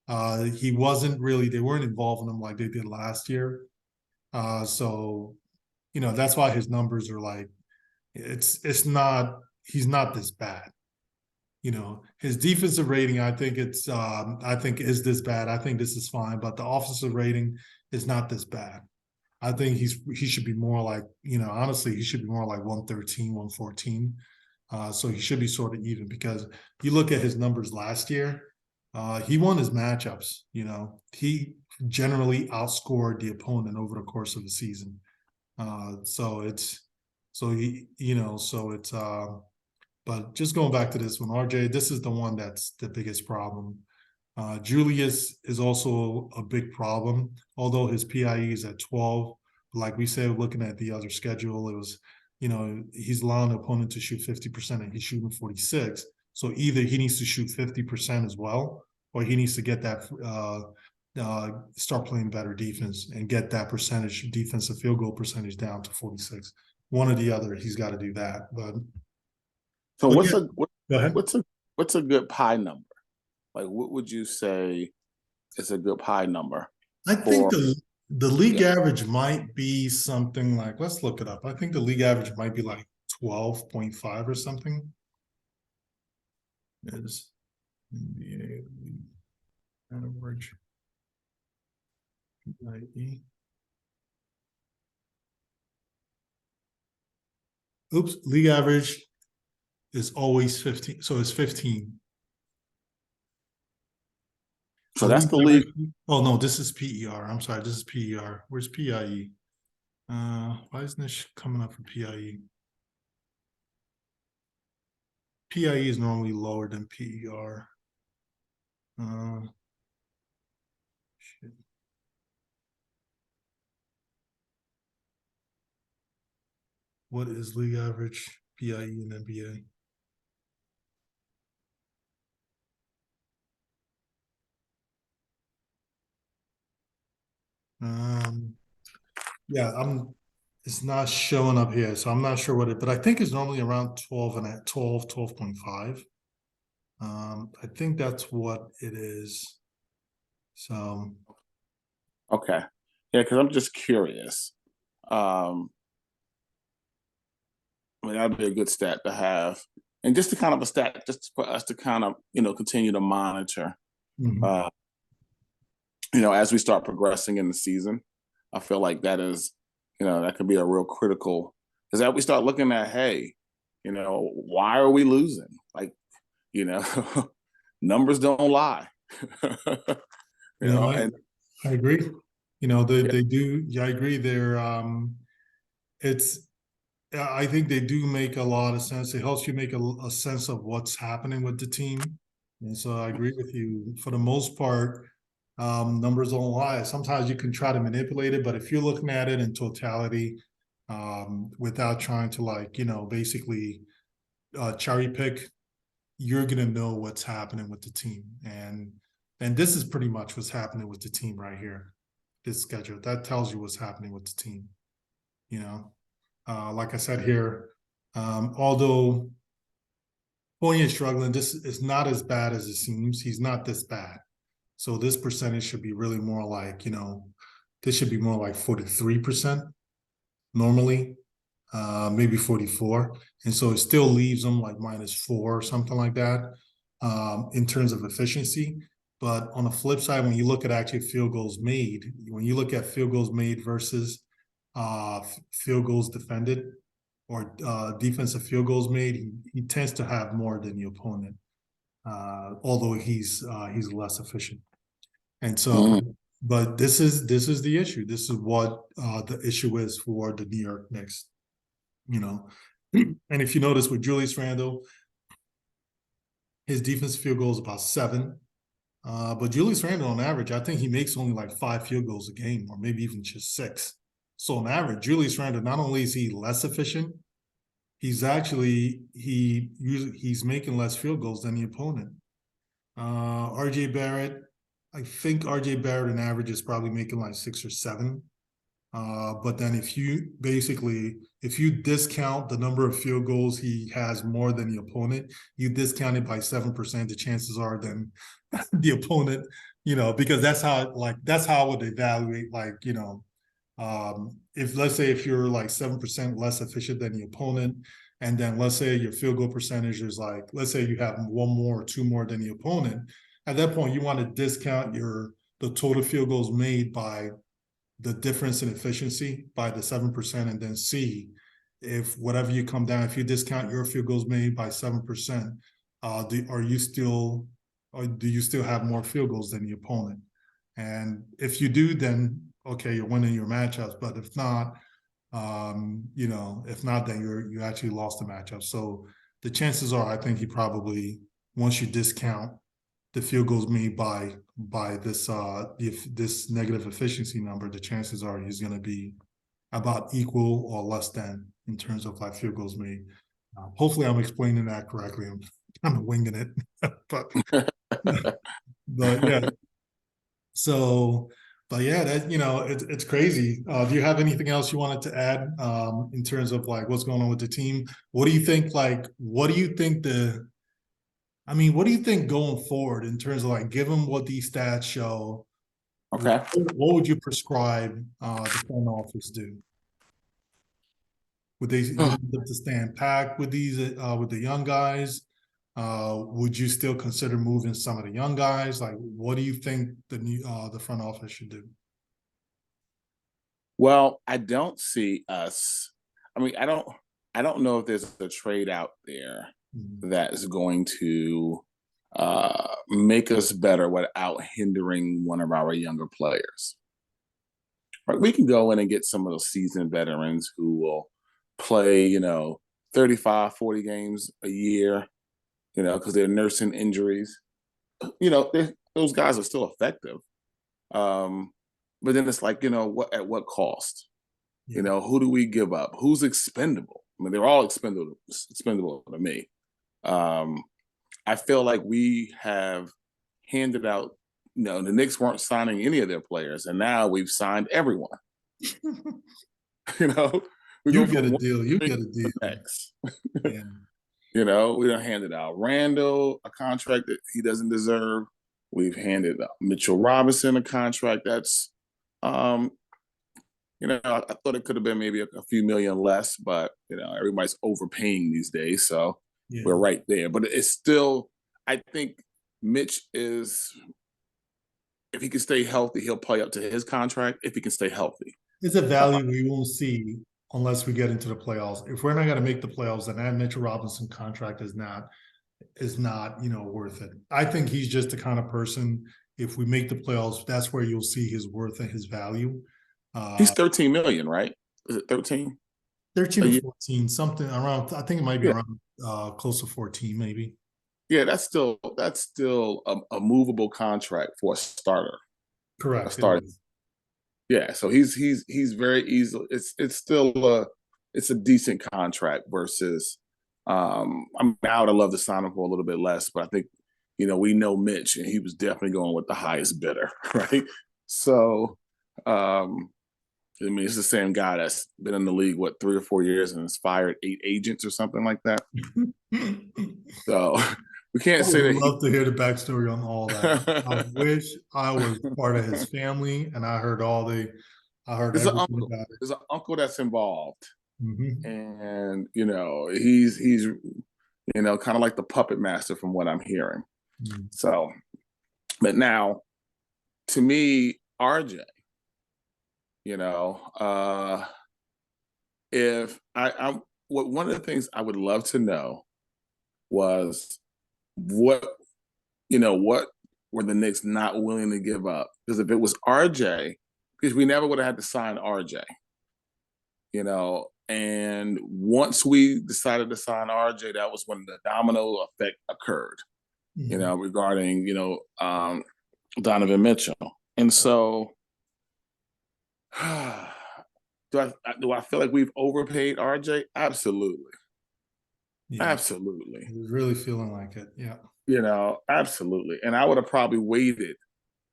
They weren't involving him like they did last year. So that's why his numbers are like, he's not this bad. His defensive rating, I think is this bad. I think this is fine, but the offensive rating is not this bad. I think he should be more like, honestly, he should be more like 113, 114. So he should be sort of even because you look at his numbers last year, he won his matchups. He generally outscored the opponent over the course of the season. But just going back to this one, RJ, this is the one that's the biggest problem. Julius is also a big problem, although his PIE is at 12. Like we said, looking at the other schedule, it was, he's allowing the opponent to shoot 50% and he's shooting 46. So either he needs to shoot 50% as well, or he needs to get that, start playing better defense and get that defensive field goal percentage down to 46. One or the other, he's got to do that. But so what's a good pie number? Like, what would you say is a good pie number? I think the league average might be something like, let's look it up. I think the league average might be like 12.5 or something. Is NBA league average. Oops, league average is always 15. So it's 15. So that's the league. Oh no, this is PER. I'm sorry, this is PER. Where's PIE? Why isn't this coming up for PIE? PIE is normally lower than PER. Shit. What is league average PIE in NBA? It's not showing up here, so I'm not sure but I think it's normally around 12 and at 12.5. I think that's what it is. So okay. Yeah, because I'm just curious. That'd be a good stat to have. And just to kind of a stat, just for us to kind of, continue to monitor. mm-hmm. As we start progressing in the season, I feel like that is, that could be a real critical, because as we start looking at, hey, why are we losing? Like, numbers don't lie. I agree. They do. Yeah, I agree. It's. I think they do make a lot of sense. It helps you make a sense of what's happening with the team, and so I agree with you. For the most part, numbers don't lie. Sometimes you can try to manipulate it, but if you're looking at it in totality, without trying to basically cherry pick, you're gonna know what's happening with the team, and this is pretty much what's happening with the team right here. This schedule that tells you what's happening with the team. Like I said here, although Fournier is struggling, this is not as bad as it seems. He's not this bad, so this percentage should be really more like this should be more like 43% normally, maybe 44. And so it still leaves them like -4 or something like that in terms of efficiency. But on the flip side, when you look at actually field goals made, when you look at field goals made versus field goals defended or defensive field goals made, he tends to have more than the opponent, although he's less efficient. And so, but this is the issue. This is what the issue is for the New York Knicks. And if you notice with Julius Randle, his defensive field goal is about 7. But Julius Randle, on average, I think he makes only like 5 field goals a game, or maybe even just 6. So on average, Julius Randle, not only is he less efficient, he's making less field goals than the opponent. RJ Barrett, I think RJ Barrett on average is probably making like 6 or 7. But then if you discount the number of field goals he has more than the opponent, you discount it by 7%, the chances are then the opponent, because that's how I would evaluate, if let's say if you're like 7% less efficient than the opponent, and then let's say your field goal percentage is like, let's say you have 1 more or 2 more than the opponent, at that point you want to discount the total field goals made by the difference in efficiency by the 7%, and then see if whatever you come down, if you discount your field goals made by 7%, do you still have more field goals than the opponent? And if you do, then okay, you're winning your matchups. But if not, then you actually lost the matchup. So the chances are, I think he probably, once you discount the field goals made by this negative efficiency number, the chances are he's going to be about equal or less than in terms of like field goals made. Hopefully, I'm explaining that correctly. I'm kind of winging it, but yeah. So, but yeah, it's crazy. Do you have anything else you wanted to add in terms of like what's going on with the team? What do you think? What do you think going forward in terms of like, given what these stats show? Okay. What would you prescribe the front office do? Would they have to stand packed with with the young guys? Would you still consider moving some of the young guys? Like, what do you think the front office should do? Well, I don't see us. I mean, I don't know if there's a trade out there that is going to make us better without hindering one of our younger players. Right? We can go in and get some of those seasoned veterans who will play, 35, 40 games a year, because they're nursing injuries. Those guys are still effective. But then it's like, at what cost? Yeah. Who do we give up? Who's expendable? I mean, they're all expendable to me. I feel like we have handed out, the Knicks weren't signing any of their players, and now we've signed everyone. We You go get from a one deal. You get a to deal. the next. Yeah. We done handed out Randall a contract that he doesn't deserve. We've handed Mitchell Robinson a contract that's, I thought it could have been maybe a few million less, but everybody's overpaying these days, so Yeah. we're right there. But it's still, I think Mitch is, if he can stay healthy, he'll play up to his contract. If he can stay healthy, It's a value we won't see unless we get into the playoffs. If we're not going to make the playoffs, then that Mitchell Robinson contract is not worth it. I think he's just the kind of person, if we make the playoffs, that's where you'll see his worth and his value. He's 13 million, right? Is it 13? 13 or 14, something around. I think it might be Yeah. around close to 14, maybe. Yeah, that's still a movable contract for a starter. A Correct. starter. Yeah, so he's very easy. It's still it's a decent contract versus I mean, I would have loved to sign him for a little bit less, but I think, we know Mitch and he was definitely going with the highest bidder, right? So I mean, it's the same guy that's been in the league, 3 or 4 years and has fired 8 agents or something like that. So we can't say that. I would love to hear the backstory on all that. I wish I was part of his family and I heard There's everything about it. There's an uncle that's involved. Mm-hmm. And he's kind of like the puppet master from what I'm hearing. Mm-hmm. So, but now, to me, RJ, if one of the things I would love to know was what were the Knicks not willing to give up? Because if it was RJ, because we never would have had to sign RJ, and once we decided to sign RJ, that was when the domino effect occurred, Mm-hmm. regarding, Donovan Mitchell. And so do I feel like we've overpaid RJ? Absolutely. Yeah. Absolutely. I was really feeling like it. Yeah. Absolutely. And I would have probably waited.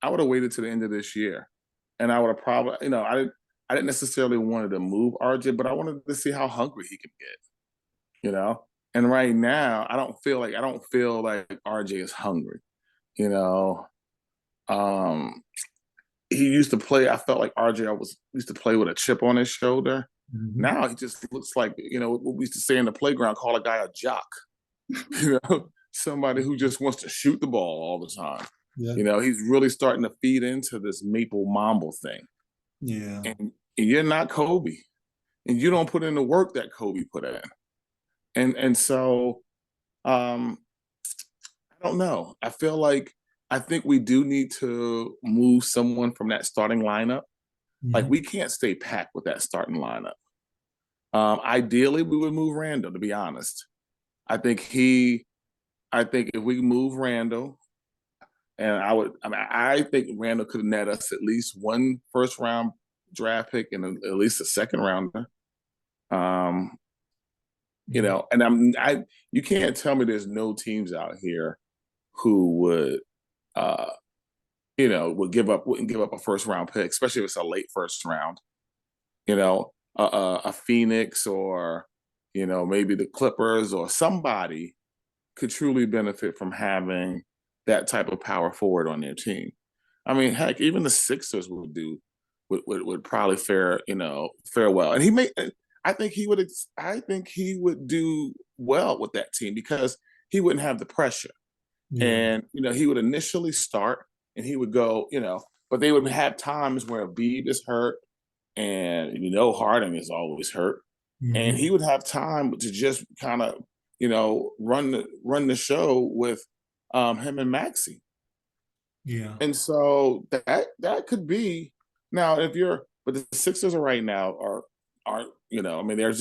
I would have waited to the end of this year. And I would have probably, I didn't necessarily wanted to move RJ, but I wanted to see how hungry he could get, And right now, I don't feel like RJ is hungry, He used to play. I felt like RJ used to play with a chip on his shoulder. Mm-hmm. Now he just looks like, what we used to say in the playground, call a guy a jock. Somebody who just wants to shoot the ball all the time. Yeah. He's really starting to feed into this Maple Mambo thing. Yeah. And you're not Kobe. And you don't put in the work that Kobe put in. And so I don't know. I think we do need to move someone from that starting lineup. Mm-hmm. Like, we can't stay packed with that starting lineup. Ideally, we would move Randle, to be honest. I think if we move Randle, and I think Randle could net us at least one first round draft pick and at least a second rounder. And you can't tell me there's no teams out here who would wouldn't give up a first round pick, especially if it's a late first round. A Phoenix or maybe the Clippers or somebody could truly benefit from having that type of power forward on their team. I mean, heck, even the Sixers would probably fare well. And I think he would do well with that team because he wouldn't have the pressure. Yeah. And he would initially start and he would go, but they would have times where Embiid is hurt and Harden is always hurt. Mm-hmm. And he would have time to just kind of run the show with him and Maxey. Yeah. And so that could be now but the Sixers are right now aren't I mean they're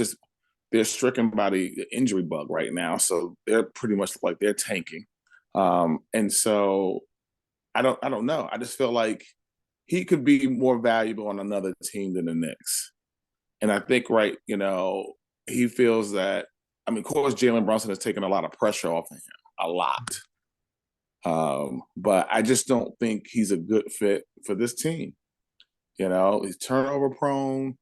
stricken by the injury bug right now, so they're pretty much like they're tanking. And so I don't know. I just feel like he could be more valuable on another team than the Knicks. And I think he feels that. I mean, of course, Jalen Brunson has taken a lot of pressure off of him, a lot. But I just don't think he's a good fit for this team. He's turnover prone.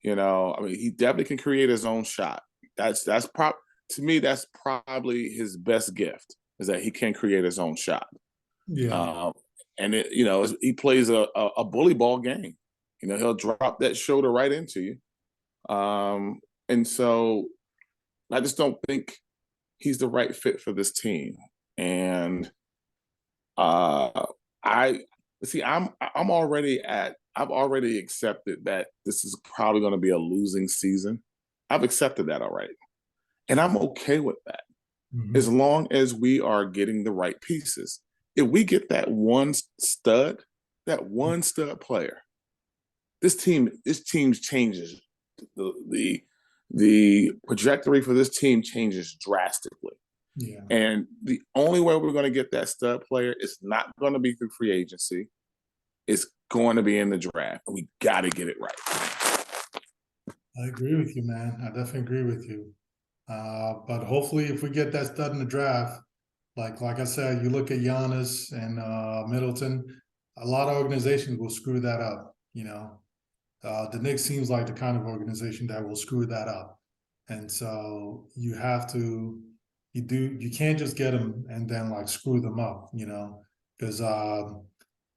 I mean, he definitely can create his own shot. To me, that's probably his best gift is that he can create his own shot. Yeah. And he plays a bully ball game. He'll drop that shoulder right into you. And so I just don't think he's the right fit for this team. And I've already accepted that this is probably going to be a losing season. I've accepted that already. And I'm okay with that. Mm-hmm. As long as we are getting the right pieces. if we get that one stud player, this team changes. The trajectory for this team changes drastically. Yeah. And the only way we're going to get that stud player is not going to be through free agency. It's going to be in the draft. We got to get it right. I agree with you, man. I definitely agree with you. But hopefully, if we get that stud in the draft, like I said, you look at Giannis and Middleton, a lot of organizations will screw that up. The Knicks seems like the kind of organization that will screw that up, and so you have to, you can't just get them and then like screw them up, because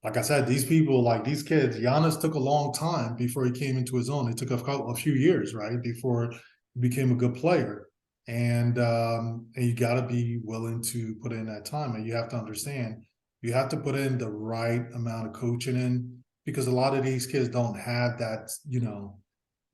like I said, these people, like these kids, Giannis took a long time before he came into his own. It took a few years, right, before he became a good player. And you got to be willing to put in that time, and you have to understand you have to put in the right amount of coaching in, because a lot of these kids don't have that,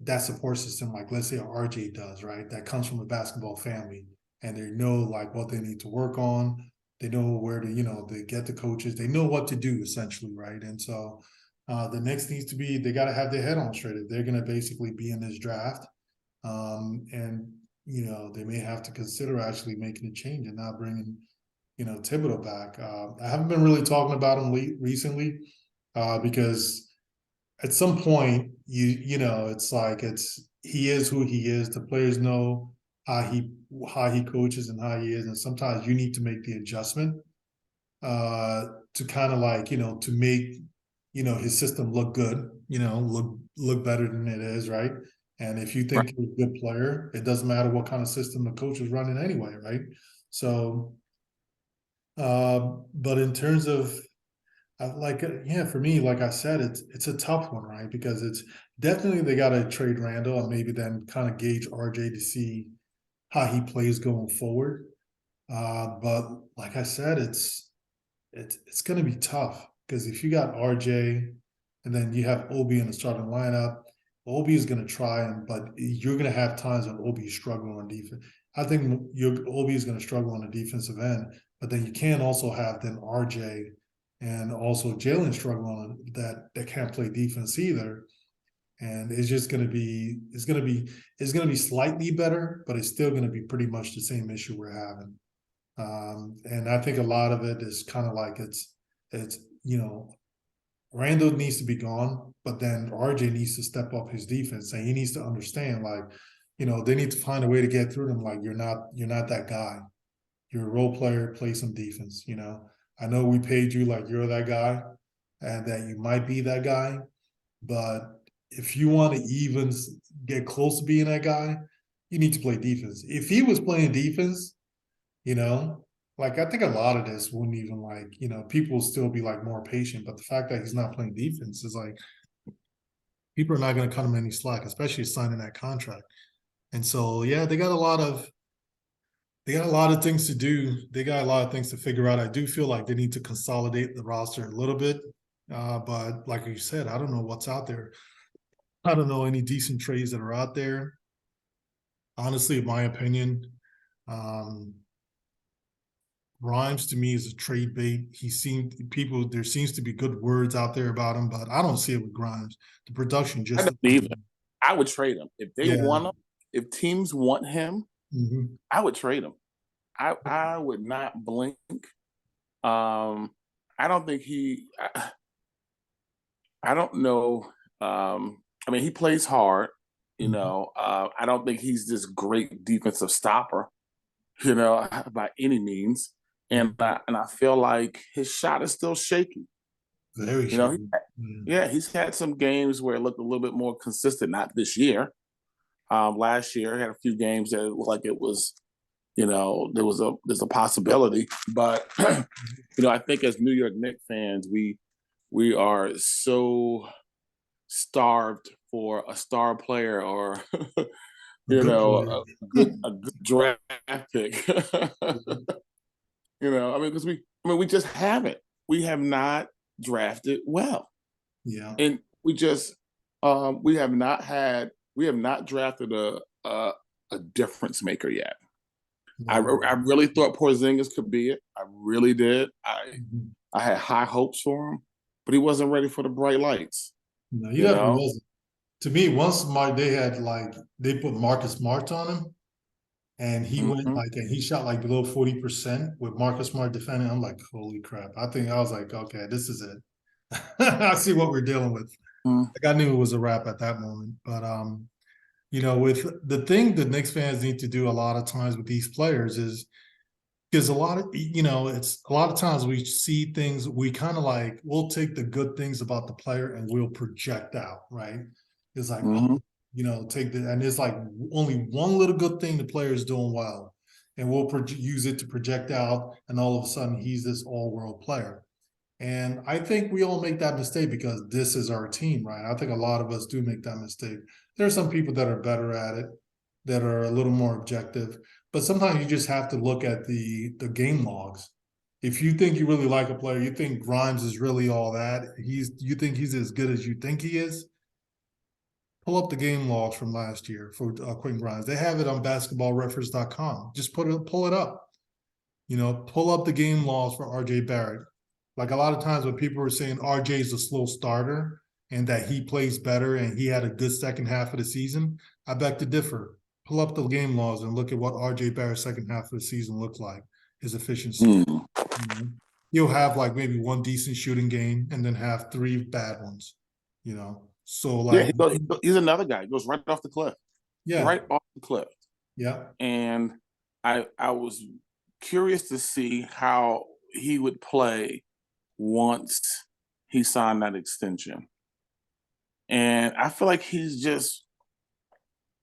that support system, like let's say RJ does, right? That comes from a basketball family, and they know like what they need to work on. They know where to, they get the coaches. They know what to do essentially, right? And so the next needs to be, they got to have their head on straight. If they're going to basically be in this draft, and they may have to consider actually making a change and not bringing, Thibodeau back. I haven't been really talking about him recently because at some point it's like he is who he is. The players know how he coaches and how he is, and sometimes you need to make the adjustment to kind of like to make his system look good, look better than it is, right? And if you think you're a good player, it doesn't matter what kind of system the coach is running anyway, right? So, but in terms of for me, like I said, it's a tough one, right? Because it's definitely they got to trade Randle and maybe then kind of gauge RJ to see how he plays going forward. But like I said, it's going to be tough because if you got RJ and then you have Obi in the starting lineup, Obi is going to try, but you're going to have times when Obi is struggling on defense. I think Obi is going to struggle on the defensive end, but then you can also have then RJ and also Jalen struggling that can't play defense either. And it's just going to be it's going to be slightly better, but it's still going to be pretty much the same issue we're having. And I think a lot of it is kind of like it's Randall needs to be gone, but then RJ needs to step up his defense, and he needs to understand like they need to find a way to get through them. Like you're not that guy. You're a role player. Play some defense. I know we paid you like you're that guy, and that you might be that guy, but if you want to even get close to being that guy, you need to play defense. If he was playing defense, like I think a lot of this wouldn't even like, people will still be like more patient. But the fact that he's not playing defense is like people are not going to cut him any slack, especially signing that contract. And so yeah, they got a lot of things to do. They got a lot of things to figure out. I do feel like they need to consolidate the roster a little bit. But like you said, I don't know what's out there. I don't know any decent trades that are out there. Honestly, in my opinion, Grimes to me is a trade bait. There seems to be good words out there about him, but I don't see it with Grimes. The production just. I don't either. I would trade him if they want him. If teams want him, I would trade him. I would not blink. I don't think I don't know. I mean, he plays hard. I don't think he's this great defensive stopper. By any means. And I feel like his shot is still shaky. Very shaky. He's had some games where it looked a little bit more consistent. Not this year. Last year, he had a few games that looked like it was, there's a possibility. But I think as New York Knicks fans, we are so starved for a star player or a good draft pick. Because we just haven't. We have not drafted well. Yeah. And we just we have not drafted a difference maker yet. I really thought Porzingis could be it. I really did. I had high hopes for him, but he wasn't ready for the bright lights. No, he You definitely know, wasn't. To me, once they put Marcus Smart on him, and he went Mhm. like, and he shot like below 40% with Marcus Smart defending. I'm like, holy crap! I was like, okay, this is it. I see what we're dealing with. Mhm. Like I knew it was a wrap at that moment, but with the thing that Knicks fans need to do a lot of times with these players is because a lot of it's a lot of times we see things we kind of like we'll take the good things about the player and we'll project out, right? It's like, oh, Mhm. take the and it's like only one little good thing the player is doing well, and we'll use it to project out, and all of a sudden he's this all-world player. And I think we all make that mistake because this is our team, right? I think a lot of us do make that mistake. There are some people that are better at it, that are a little more objective, but sometimes you just have to look at the game logs. If you think you really like a player, you think Grimes is really all that, you think he's as good as you think he is, pull up the game logs from last year for Quentin Grimes. They have it on basketballreference.com. Just pull it up. Pull up the game logs for RJ Barrett. Like a lot of times when people were saying RJ is a slow starter and that he plays better and he had a good second half of the season, I beg to differ. Pull up the game logs and look at what RJ Barrett's second half of the season looked like, his efficiency. Mhm. He'll have like maybe one decent shooting game and then have three bad ones. So Yeah, like, he's another guy. He goes right off the cliff, yeah, right off the cliff. yeah. And I was curious to see how he would play once he signed that extension. And I feel like he's just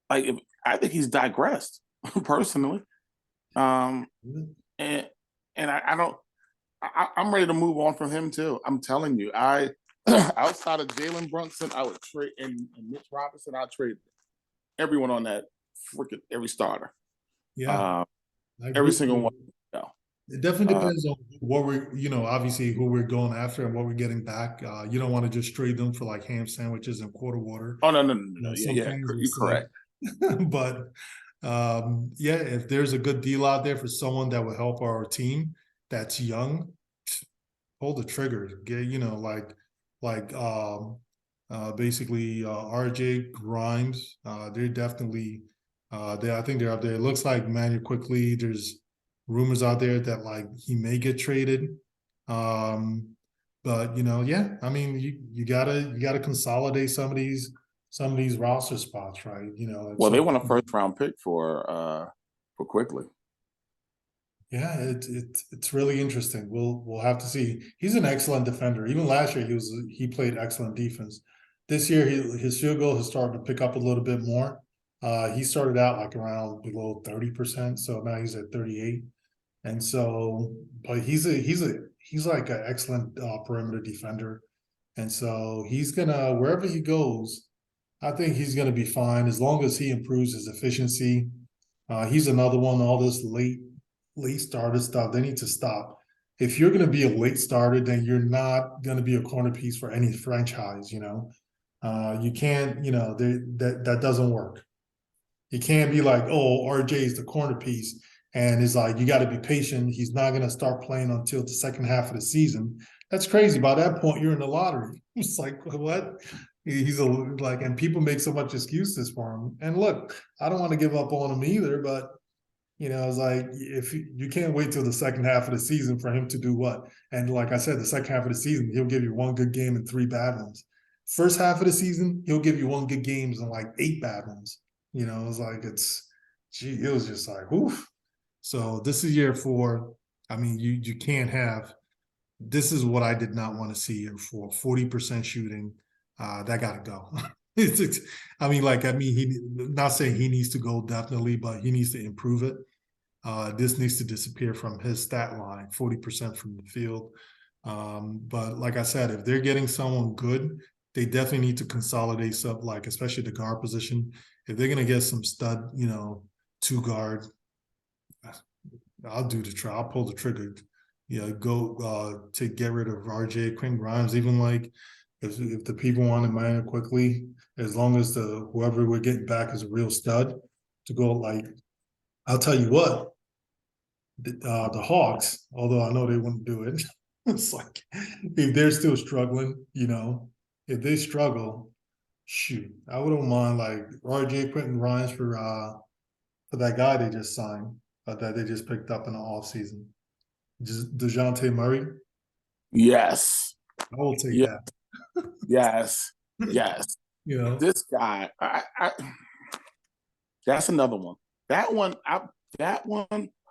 like I think he's digressed personally. Um, and I don't. I'm ready to move on from him too. I'm telling you, I outside of Jalen Brunson, I would trade and Mitch Robinson, I'd trade everyone on that freaking every starter. Yeah, Uh, I agree every with single you. one. No. It definitely Uh, depends on what obviously who we're going after and what we're getting back. You don't want to just trade them for like ham sandwiches and quarter water. oh no. Yeah, Some yeah, fans will you're correct. say, but yeah, if there's a good deal out there for someone that will help our team that's young, pull the trigger. Get basically RJ Grimes. They're definitely I think they're up there. It looks like Manuel quickly. There's rumors out there that like he may get traded. Um, but yeah, I mean you gotta consolidate some of these roster spots, right? Well, they want a first round pick for quickly. Yeah, it's really interesting. We'll have to see. He's an excellent defender. Even last year, he played excellent defense. This year, his field goal has started to pick up a little bit more. He started out like around below 30%, so now he's at 38. And so, but he's like an excellent perimeter defender, and so he's gonna wherever he goes, I think he's gonna be fine as long as he improves his efficiency. He's another one. All this late starter stuff, they need to stop. If you're going to be a late starter, then you're not going to be a corner piece for any franchise. You can't. That doesn't work. You can't be like, oh, RJ is the corner piece, and it's like you got to be patient. He's not going to start playing until the second half of the season. That's crazy. By that point, you're in the lottery. It's like what? He's and people make so much excuses for him. And look, I don't want to give up on him either, but it's like if you can't wait till the second half of the season for him to do what? And like I said, the second half of the season, he'll give you one good game and three bad ones. First half of the season, he'll give you one good games and like eight bad ones. It's like it was just like, oof. So this is year four. I mean, you can't have. This is what I did not want to see year four. 40% shooting, that got to go. He not saying he needs to go definitely, but he needs to improve it. This needs to disappear from his stat line, 40% from the field. But like I said, if they're getting someone good, they definitely need to consolidate stuff, like especially the guard position. If they're gonna get some stud, two guard, I'll do the try. I'll pull the trigger. Go to get rid of RJ Quinn Grimes. Even like if the people want to mine it quickly, as long as the whoever we're getting back is a real stud, to go like I'll tell you what. the Hawks, although I know they wouldn't do it. It's like if they're still struggling, if they struggle, shoot, I wouldn't mind like RJ Quentin Ryan's for that guy they just signed, that they just picked up in the offseason. Just DeJounte Murray. Yes. I will take Yeah. that. Yes. Yes. This guy, that's another one. That one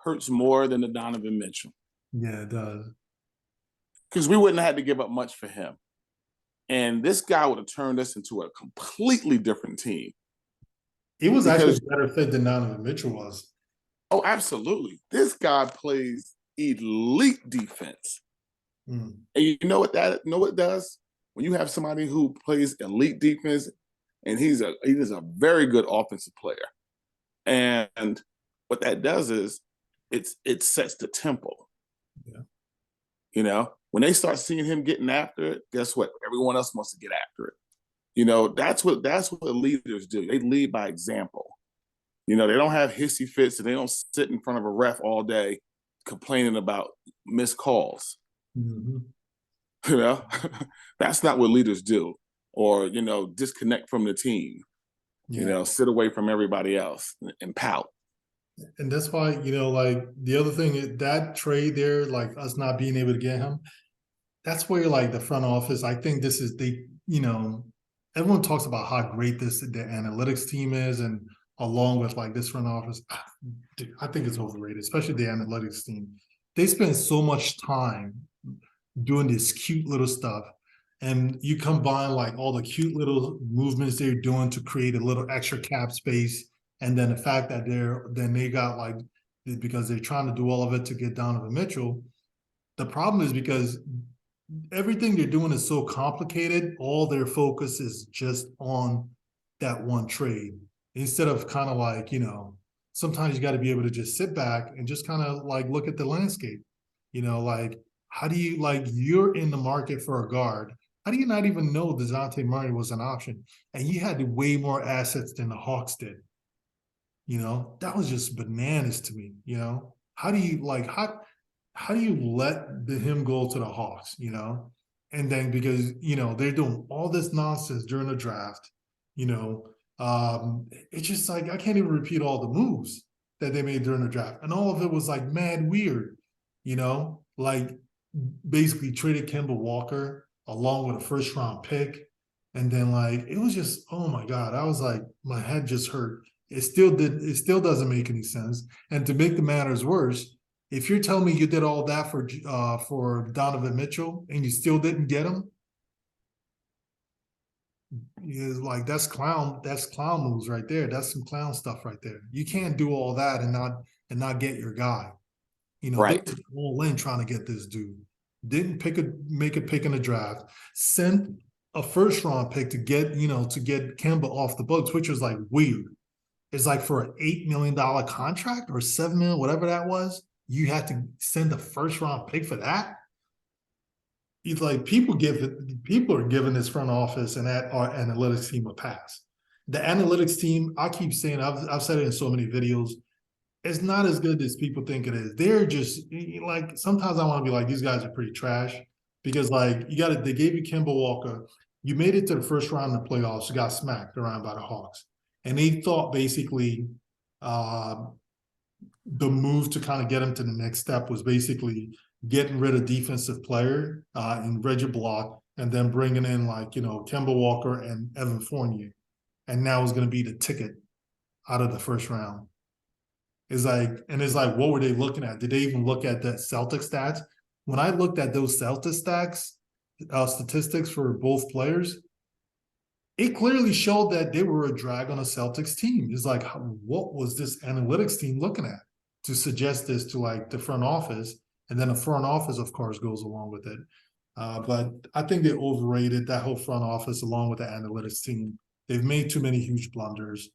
hurts more than the Donovan Mitchell. Yeah, it does. Because we wouldn't have had to give up much for him. And this guy would have turned us into a completely different team. It was actually a better fit than Donovan Mitchell was. Oh, absolutely. This guy plays elite defense. And you know what it does? When you have somebody who plays elite defense, and he is a very good offensive player. And what that does is it sets the tempo. Yeah. When they start seeing him getting after it, guess what? Everyone else wants to get after it. That's what leaders do. They lead by example. They don't have hissy fits, and they don't sit in front of a ref all day complaining about missed calls. Mm-hmm. That's not what leaders do. Or, disconnect from the team. Yeah. Sit away from everybody else and pout. And that's why, like the other thing is that trade there, like us not being able to get him, that's where like the front office, I think this is everyone talks about how great the analytics team is, and along with like this front office, I think it's overrated, especially the analytics team. They spend so much time doing this cute little stuff, and you combine like all the cute little movements they're doing to create a little extra cap space, and then the fact that they got like, because they're trying to do all of it to get Donovan Mitchell. The problem is because everything they're doing is so complicated, all their focus is just on that one trade. Instead of kind of like, sometimes you got to be able to just sit back and just kind of like look at the landscape. Like, how do you, like, you're in the market for a guard. How do you not even know DeJounte Murray was an option? And you had way more assets than the Hawks did. That was just bananas to me. How do you like, how do you let him go to the Hawks, And then because, they're doing all this nonsense during the draft, it's just like, I can't even repeat all the moves that they made during the draft. And all of it was like mad weird, like basically traded Kemba Walker along with a first round pick. And then like, it was just, oh my God, I was like, my head just hurt. It still doesn't make any sense. And to make the matters worse, if you're telling me you did all that for Donovan Mitchell and you still didn't get him, is like that's clown moves right there. That's some clown stuff right there. You can't do all that and not get your guy. Right. They were all in trying to get this dude. Didn't make a pick in the draft. Sent a first round pick to get Kemba off the books, which was like weird. It's like for an $8 million contract or $7 million, whatever that was. You had to send a first round pick for that. It's like people are giving this front office and our analytics team a pass. The analytics team, I keep saying, I've said it in so many videos, it's not as good as people think it is. They're just like, sometimes I want to be like, these guys are pretty trash, because like they gave you Kemba Walker, you made it to the first round of the playoffs, you got smacked around by the Hawks, and they thought basically the move to kind of get him to the next step was basically getting rid of defensive player in Reggie Block, and then bringing in like, Kemba Walker and Evan Fournier. And now it's going to be the ticket out of the first round. It's like, what were they looking at? Did they even look at the Celtic stats? When I looked at those Celtic statistics for both players, it clearly showed that they were a drag on a Celtics team. It's like, what was this analytics team looking at to suggest this to like the front office? And then the front office, of course, goes along with it. But I think they overrated that whole front office along with the analytics team. They've made too many huge blunders.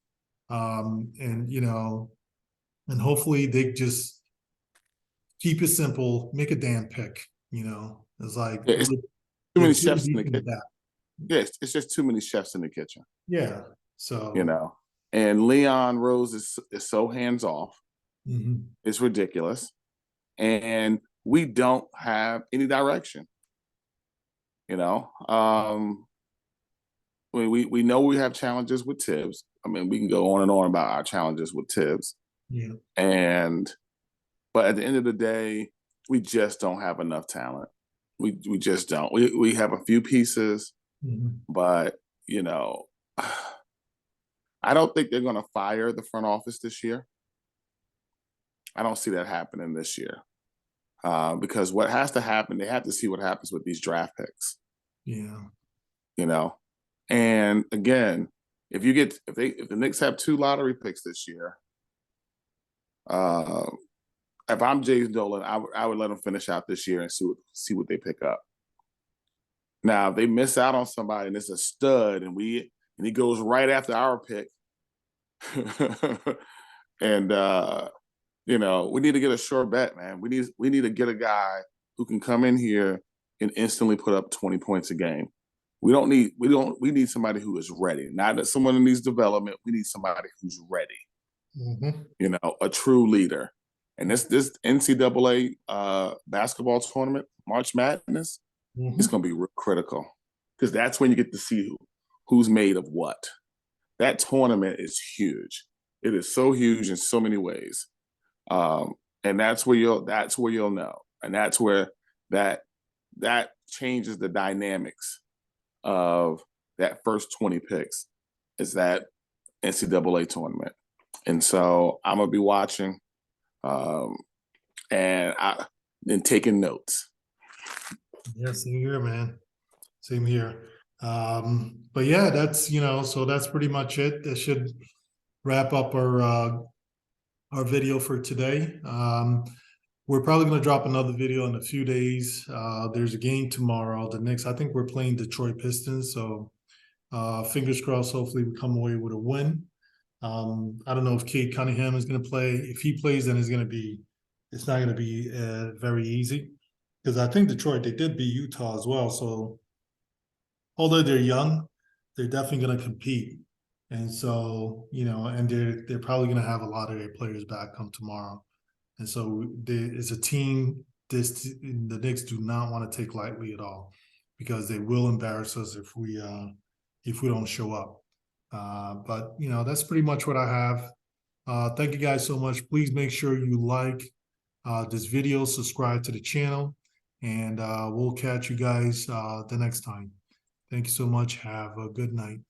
And hopefully they just keep it simple, make a damn pick. It's like, it's too many chefs in the kitchen. Yes, it's just too many chefs in the kitchen. Yeah. So, and Leon Rose is so hands off. Mm-hmm. It's ridiculous. and we don't have any direction. You know, we know we have challenges with Tibbs. I mean, we can go on and on about our challenges with Tibbs. Yeah. But at the end of the day, we just don't have enough talent. We just don't. We have a few pieces, but you know, I don't think they're going to fire the front office this year. I don't see that happening this year. Because what has to happen, they have to see what happens with these draft picks. Yeah. You know, and again, if the Knicks have 2 lottery picks this year, if I'm James Dolan, I would let them finish out this year and see what they pick up. Now, if they miss out on somebody and it's a stud, and he goes right after our pick, and you know, we need to get a sure bet, man. We need to get a guy who can come in here and instantly put up 20 points a game. We need somebody who is ready. Not that someone who needs development. We need somebody who's ready. You know, a true leader. And this NCAA basketball tournament, March Madness, is going to be real critical, because that's when you get to see who's made of what. That tournament is huge. It is so huge in so many ways. And that's where you'll know, and that's where that changes the dynamics of that first 20 picks, is that NCAA tournament. And so I'm gonna be watching, and taking notes. Yeah, same here, man. Same here. But yeah, that's so that's pretty much it. That should wrap up our video for today. We're probably going to drop another video in a few days. There's a game tomorrow. The Knicks, I think we're playing Detroit Pistons. So fingers crossed, hopefully we come away with a win. I don't know if Cade Cunningham is going to play. If he plays, then it's not going to be very easy. Because I think Detroit, they did beat Utah as well. So although they're young, they're definitely going to compete. And so, and they're probably going to have a lot of their players back come tomorrow. And so it's a team the Knicks do not want to take lightly at all, because they will embarrass us if we don't show up. But that's pretty much what I have. Thank you guys so much. Please make sure you like this video, subscribe to the channel, and we'll catch you guys the next time. Thank you so much. Have a good night.